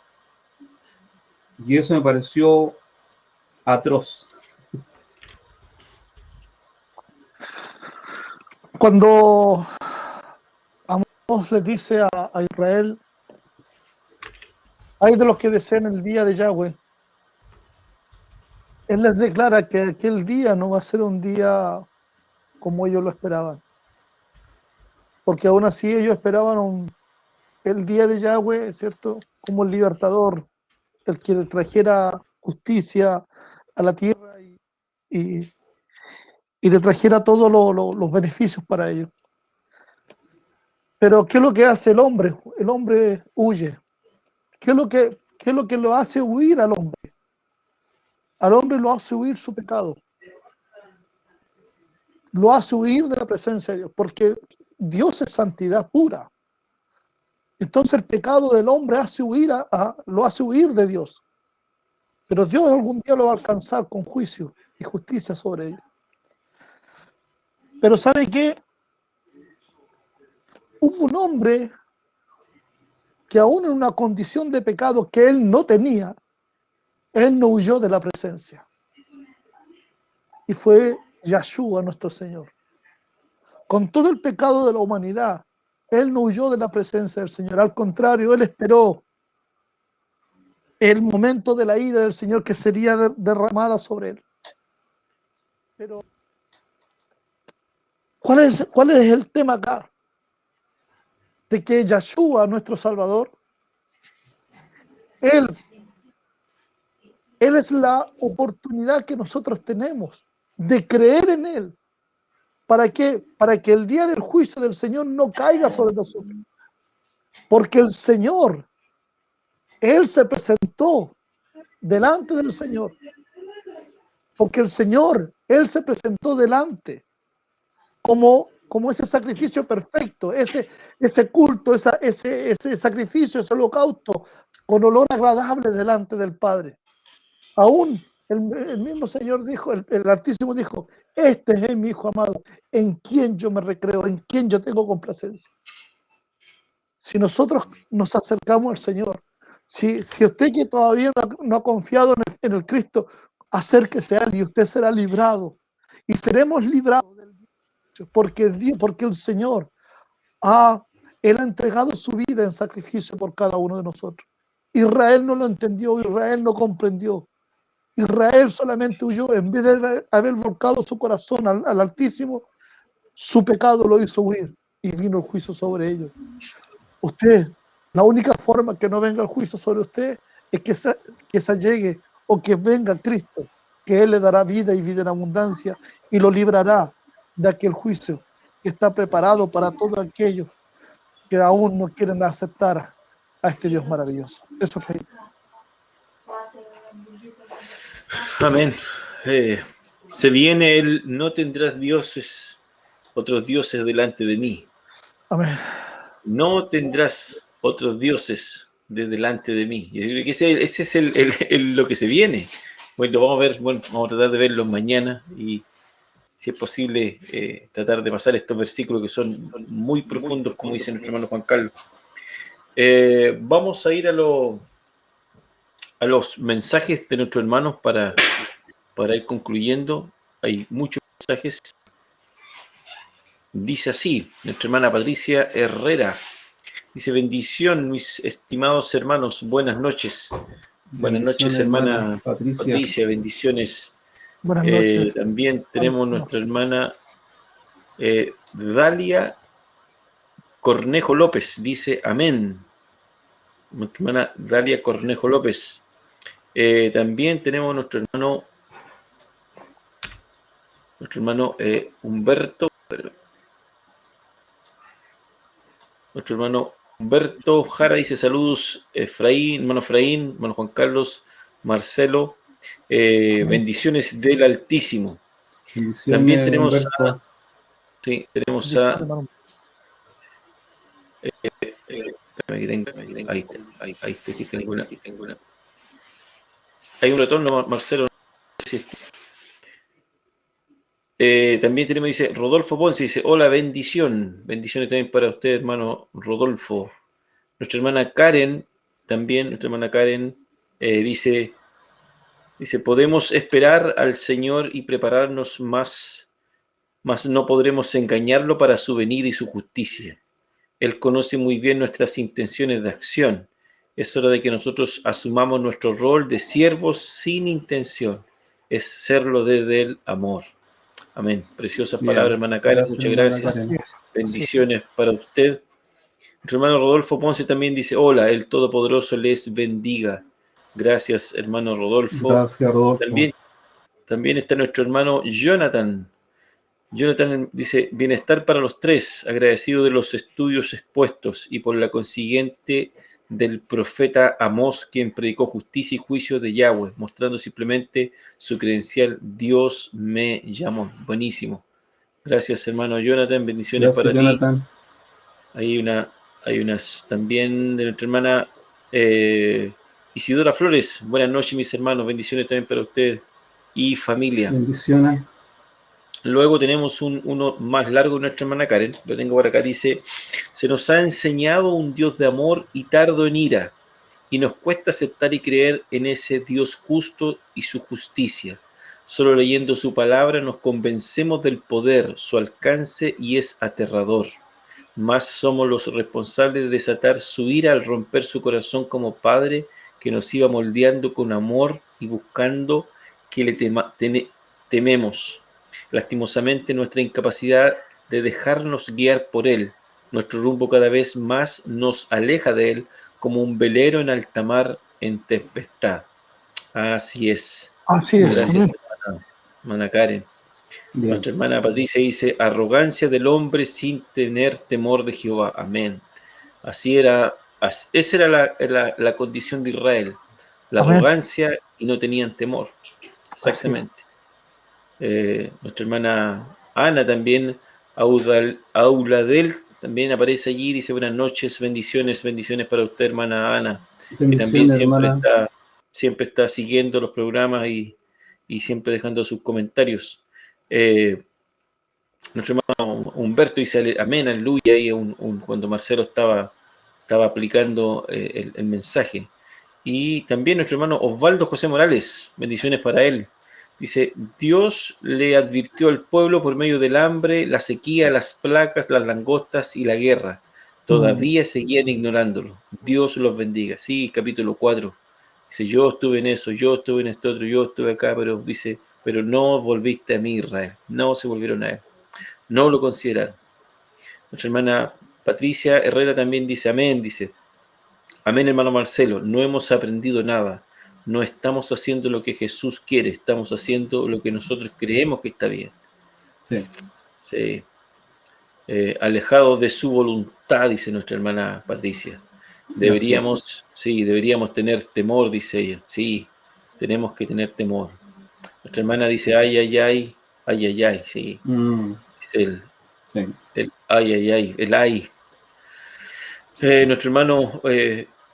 Y eso me pareció atroz. Cuando Amós les dice a Israel, hay de los que desean el día de Yahweh, él les declara que aquel día no va a ser un día como ellos lo esperaban. Porque aún así ellos esperaban el día de Yahweh, ¿cierto? Como el libertador, el que trajera justicia a la tierra y le trajera todos los beneficios para ellos. Pero ¿qué es lo que hace el hombre? El hombre huye. ¿Qué es lo que lo hace huir al hombre? Al hombre lo hace huir su pecado. Lo hace huir de la presencia de Dios, porque Dios es santidad pura. Entonces el pecado del hombre lo hace huir de Dios. Pero Dios algún día lo va a alcanzar con juicio y justicia sobre ellos. Pero ¿sabe qué? Hubo un hombre que aún en una condición de pecado que él no tenía, él no huyó de la presencia. Y fue Yahshua nuestro Señor. Con todo el pecado de la humanidad, él no huyó de la presencia del Señor. Al contrario, él esperó el momento de la ira del Señor que sería derramada sobre él. Pero, ¿cuál es el tema acá? De que Yahshua, nuestro Salvador, Él es la oportunidad que nosotros tenemos de creer en Él. ¿Para qué? Para que el día del juicio del Señor no caiga sobre nosotros. Porque el Señor, Él se presentó delante del Señor. Porque el Señor, Él se presentó delante como ese sacrificio perfecto, ese culto, ese sacrificio, ese holocausto con olor agradable delante del Padre. Aún el mismo Señor dijo, el Altísimo dijo, este es mi Hijo amado, en quien yo me recreo, en quien yo tengo complacencia. Si nosotros nos acercamos al Señor, si usted que todavía no ha confiado en el Cristo, acérquese a Él y usted será librado. Y seremos librados del vicio, porque el Señor Él ha entregado su vida en sacrificio por cada uno de nosotros. Israel no lo entendió, Israel no comprendió. Israel solamente huyó, en vez de haber volcado su corazón al Altísimo, su pecado lo hizo huir y vino el juicio sobre ellos. Usted, la única forma que no venga el juicio sobre usted es que se allegue o que venga Cristo, que Él le dará vida y vida en abundancia y lo librará de aquel juicio que está preparado para todos aquellos que aún no quieren aceptar a este Dios maravilloso. Eso es. Amén. Se viene el no tendrás otros dioses delante de mí. Amén. No tendrás otros dioses delante de mí. Yo creo que ese es lo que se viene. Bueno, lo vamos a ver, vamos a tratar de verlo mañana y si es posible tratar de pasar estos versículos que son muy profundos, como dice nuestro hermano Juan Carlos. Vamos a ir a los mensajes de nuestros hermanos para ir concluyendo. Hay muchos mensajes. Dice así, nuestra hermana Patricia Herrera. Dice, bendición, mis estimados hermanos, buenas noches. Buenas noches, hermana Patricia, bendiciones. Buenas noches. También tenemos nuestra hermana Dalia Cornejo López, dice amén. Nuestra hermana Dalia Cornejo López. También tenemos nuestro hermano Humberto. Nuestro hermano Humberto Jara dice saludos, hermano Juan Carlos, Marcelo, bendiciones del Altísimo. Bendiciones, también tenemos Humberto. tenemos aquí tengo una. Hay un retorno, Marcelo. También tenemos, dice Rodolfo Ponce, dice hola, bendiciones también para usted, hermano Rodolfo. Nuestra hermana Karen dice podemos esperar al Señor y prepararnos más no podremos engañarlo para su venida y su justicia. Él conoce muy bien nuestras intenciones de acción. Es hora de que nosotros asumamos nuestro rol de siervos sin intención, es serlo desde el amor. Amén. Preciosas palabras, hermana Karen. Muchas gracias. Bendiciones para usted. Nuestro hermano Rodolfo Ponce también dice, hola, el Todopoderoso les bendiga. Gracias, hermano Rodolfo. Gracias, Rodolfo. También está nuestro hermano Jonathan. Jonathan dice, bienestar para los tres, agradecido de los estudios expuestos y por la consiguiente del profeta Amós, quien predicó justicia y juicio de Yahweh, mostrando simplemente su credencial, Dios me llamó. Buenísimo. Gracias, hermano Jonathan, bendiciones para Jonathan. Ti. Hay unas también de nuestra hermana Isidora Flores. Buenas noches, mis hermanos, bendiciones también para usted y familia. Bendiciones. Luego tenemos uno más largo de nuestra hermana Karen, lo tengo por acá, dice, se nos ha enseñado un Dios de amor y tardo en ira, y nos cuesta aceptar y creer en ese Dios justo y su justicia. Solo leyendo su palabra nos convencemos del poder, su alcance, y es aterrador. Más somos los responsables de desatar su ira al romper su corazón como padre que nos iba moldeando con amor y buscando que le tememos. Lastimosamente, nuestra incapacidad de dejarnos guiar por él, nuestro rumbo cada vez más nos aleja de él como un velero en alta mar en tempestad. Así es. Así es. Gracias, hermana Karen. Bien. Nuestra hermana Patricia dice, arrogancia del hombre sin tener temor de Jehová. Amén. Esa era la condición de Israel. La Amén. Arrogancia y no tenían temor. Exactamente. Nuestra hermana Ana también, Auladel, también aparece allí, dice buenas noches, bendiciones para usted, hermana Ana, que también siempre siempre está siguiendo los programas y siempre dejando sus comentarios. Nuestro hermano Humberto dice amén, aleluya, y cuando Marcelo estaba aplicando el mensaje. Y también nuestro hermano Osvaldo José Morales, bendiciones para él. Dice, Dios le advirtió al pueblo por medio del hambre, la sequía, las plagas, las langostas y la guerra. Todavía seguían ignorándolo. Dios los bendiga. Sí, capítulo 4. Dice, yo estuve en eso, yo estuve en esto otro, yo estuve acá, pero dice, pero no volviste a mí, Israel. No se volvieron a él. No lo consideraron. Nuestra hermana Patricia Herrera también dice, amén, dice, amén, hermano Marcelo, no hemos aprendido nada. No estamos haciendo lo que Jesús quiere, estamos haciendo lo que nosotros creemos que está bien. Sí. Sí. Alejado de su voluntad, dice nuestra hermana Patricia. Deberíamos tener temor, dice ella. Sí, tenemos que tener temor. Nuestra hermana dice, ay, ay, ay, ay, ay, ay, sí. Dice el ay, ay, ay, el ay. Nuestro hermano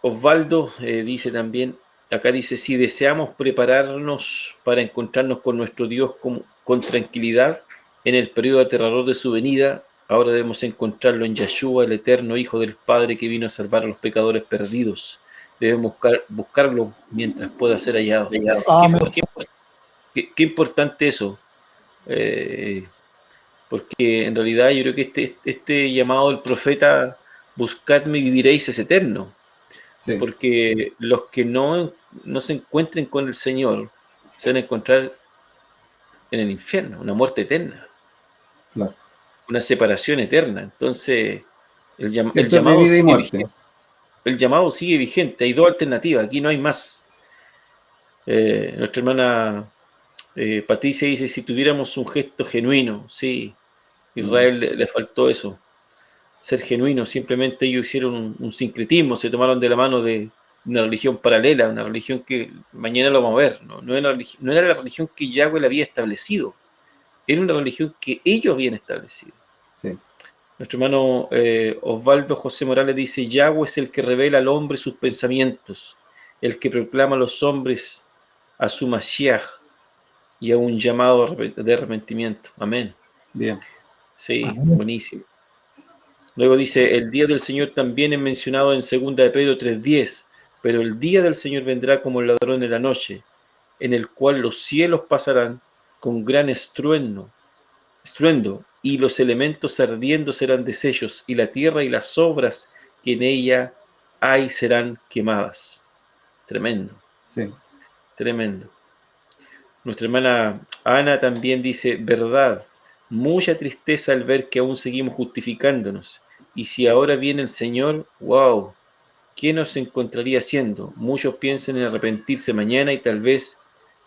Osvaldo dice también, acá dice, si deseamos prepararnos para encontrarnos con nuestro Dios con tranquilidad en el periodo aterrador de su venida, ahora debemos encontrarlo en Yeshua, el eterno Hijo del Padre que vino a salvar a los pecadores perdidos. Debemos buscarlo mientras pueda ser hallado. Qué importante eso. Porque en realidad yo creo que este llamado del profeta, buscadme y viviréis, es eterno. Sí. Porque los que no se encuentren con el Señor se van a encontrar en el infierno, una muerte eterna. Claro. Una separación eterna. Entonces, el llamado sigue vigente. El llamado sigue vigente. Hay dos alternativas. Aquí no hay más. Nuestra hermana Patricia dice, si tuviéramos un gesto genuino, sí, Israel le faltó eso, ser genuino. Simplemente ellos hicieron un sincretismo, se tomaron de la mano de una religión paralela, una religión que mañana lo vamos a ver, no era la religión que Yahweh le había establecido, era una religión que ellos habían establecido. Sí. Nuestro hermano Osvaldo José Morales dice, Yahweh es el que revela al hombre sus pensamientos, el que proclama a los hombres a su Mashiach y a un llamado de arrepentimiento. Amén. Bien. Sí, buenísimo. Luego dice, el día del Señor también es mencionado en 2 de Pedro 3:10, pero el día del Señor vendrá como el ladrón en la noche, en el cual los cielos pasarán con gran estruendo, y los elementos ardiendo serán deshechos, y la tierra y las obras que en ella hay serán quemadas. Tremendo. Sí. Tremendo. Nuestra hermana Ana también dice, verdad, mucha tristeza al ver que aún seguimos justificándonos. Y si ahora viene el Señor, wow, ¿qué nos encontraría haciendo? Muchos piensan en arrepentirse mañana y tal vez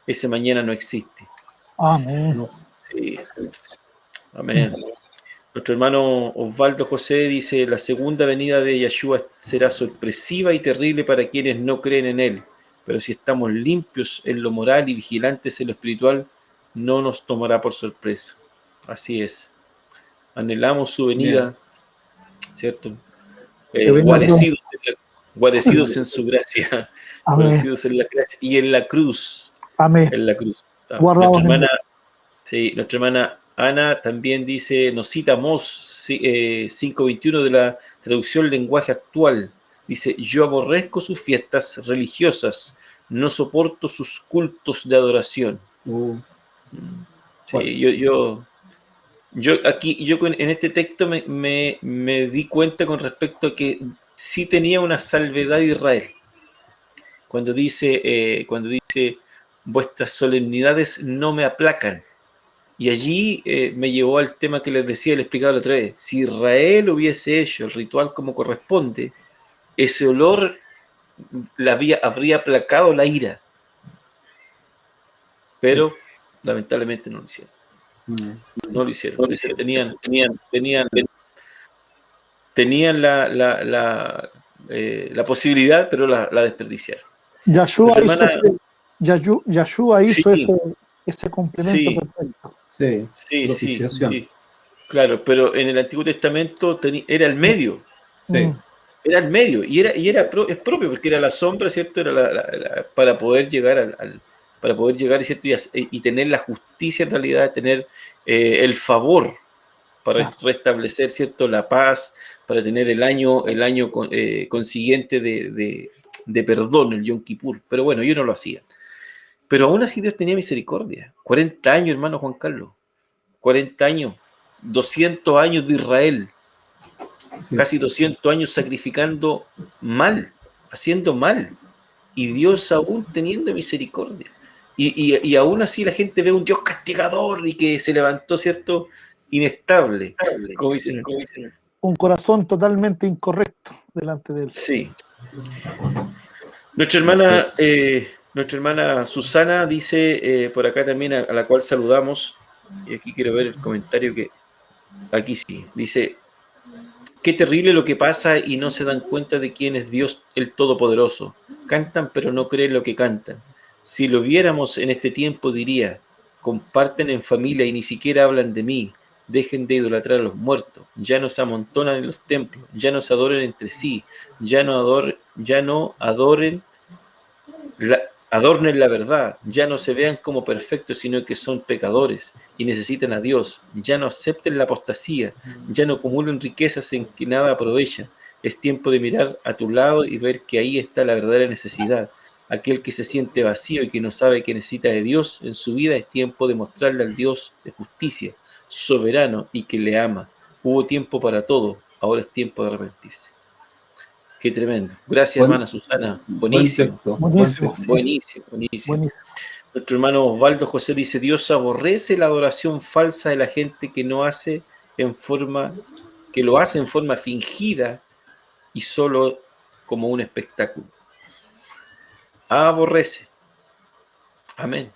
ese mañana no existe. Amén. Sí. Amén. Nuestro hermano Osvaldo José dice, la segunda venida de Yeshua será sorpresiva y terrible para quienes no creen en él. Pero si estamos limpios en lo moral y vigilantes en lo espiritual, no nos tomará por sorpresa. Así es. Anhelamos su venida, ¿cierto? Guarecidos en su gracia. Guarecidos en la gracia. Y en la cruz. Amén. En la cruz. Guardados. Nuestra hermana Ana también dice, nos cita Amós 5:21 de la traducción lenguaje actual. Dice, yo aborrezco sus fiestas religiosas, no soporto sus cultos de adoración. Sí, yo en este texto me di cuenta con respecto a que sí tenía una salvedad Israel. Cuando dice, vuestras solemnidades no me aplacan. Y allí me llevó al tema que les decía, le explicaba la otra vez. Si Israel hubiese hecho el ritual como corresponde, ese olor habría aplacado la ira. Pero lamentablemente no lo hicieron. No lo hicieron. Tenían la posibilidad, pero la desperdiciaron. Yahshua hizo ese complemento perfecto. Sí. Claro, pero en el Antiguo Testamento era el medio. Sí. Era el medio, es propio, porque era la sombra, ¿cierto? Era para poder llegar para poder llegar, ¿cierto? Y tener la justicia, en realidad, tener el favor para restablecer, ¿cierto? La paz, para tener el año consiguiente de perdón, el Yom Kippur. Pero bueno, yo no lo hacía. Pero aún así Dios tenía misericordia. 40 años, hermano Juan Carlos. 40 años. 200 años de Israel. Sí. Casi 200 años sacrificando mal, haciendo mal. Y Dios aún teniendo misericordia. Y aún así la gente ve un Dios castigador y que se levantó, ¿cierto? Inestable. Como dicen. Un corazón totalmente incorrecto delante de él. Sí. Nuestra hermana Susana dice por acá también, a la cual saludamos, y aquí quiero ver el comentario que aquí sí, dice: qué terrible lo que pasa y no se dan cuenta de quién es Dios el Todopoderoso. Cantan pero no creen lo que cantan. Si lo viéramos en este tiempo diría: comparten en familia y ni siquiera hablan de mí. Dejen de idolatrar a los muertos. Ya no se amontonan en los templos. Ya no se adoren entre sí. Ya no adornen la verdad. Ya no se vean como perfectos, sino que son pecadores y necesitan a Dios. Ya no acepten la apostasía. Ya no acumulen riquezas en que nada aprovecha. Es tiempo de mirar a tu lado y ver que ahí está la verdadera necesidad. Aquel que se siente vacío y que no sabe que necesita de Dios en su vida, es tiempo de mostrarle al Dios de justicia, soberano y que le ama. Hubo tiempo para todo, ahora es tiempo de arrepentirse. Qué tremendo. Gracias, hermana Susana. Buenísimo. Buenísimo. Nuestro hermano Osvaldo José dice: Dios aborrece la adoración falsa de la gente que lo hace en forma fingida y solo como un espectáculo. Aborrece. Amén.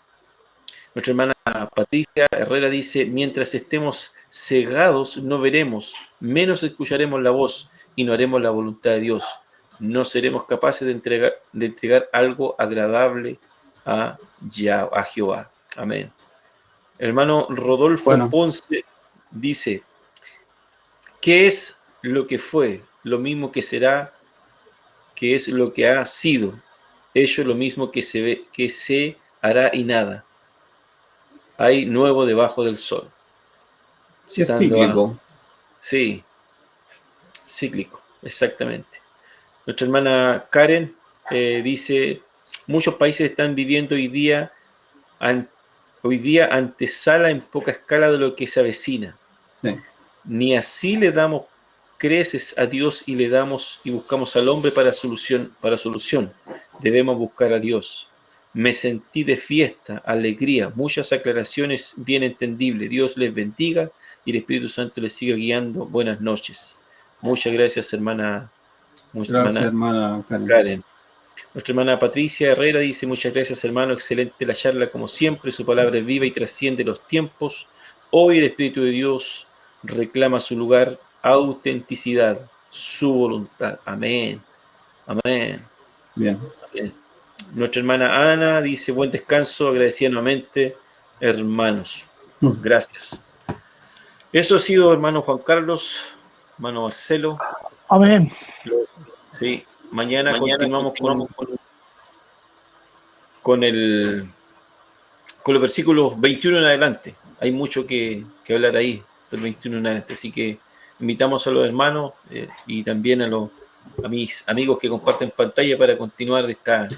Nuestra hermana Patricia Herrera dice: mientras estemos cegados no veremos, menos escucharemos la voz y no haremos la voluntad de Dios. No seremos capaces de entregar algo agradable a Jehová. Amén. Hermano Rodolfo Ponce dice: ¿qué es lo que fue? Lo mismo que será, que es lo que ha sido. Hecho lo mismo que se hará y nada. Hay nuevo debajo del sol. Sí, es cíclico. Sí, cíclico, exactamente. Nuestra hermana Karen dice: muchos países están viviendo hoy día antesala en poca escala de lo que se avecina. Sí. Ni así le damos creces a Dios y buscamos al hombre para solución. Debemos buscar a Dios. Me sentí de fiesta, alegría, muchas aclaraciones bien entendibles. Dios les bendiga y el Espíritu Santo les siga guiando. Buenas noches. Muchas gracias, hermana Karen. Nuestra hermana Patricia Herrera dice: muchas gracias, hermano, excelente la charla como siempre, su palabra es viva y trasciende los tiempos. Hoy el Espíritu de Dios reclama su lugar, autenticidad, su voluntad. Amén. Amén. Bien. Amén. Nuestra hermana Ana dice: buen descanso, agradecida nuevamente, hermanos. Gracias. Eso ha sido, hermano Juan Carlos, hermano Marcelo. Amén. Sí, mañana continuamos con los versículos 21 en adelante. Hay mucho que hablar ahí, del 21 en adelante. Así que invitamos a los hermanos y también a mis amigos que comparten pantalla para continuar esta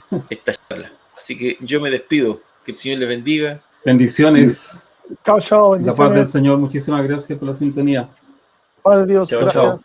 charla. Así que yo me despido. Que el Señor les bendiga. Bendiciones. Chao, chao. La paz del Señor. Muchísimas gracias por la sintonía. Padre Dios, chao, gracias. chao.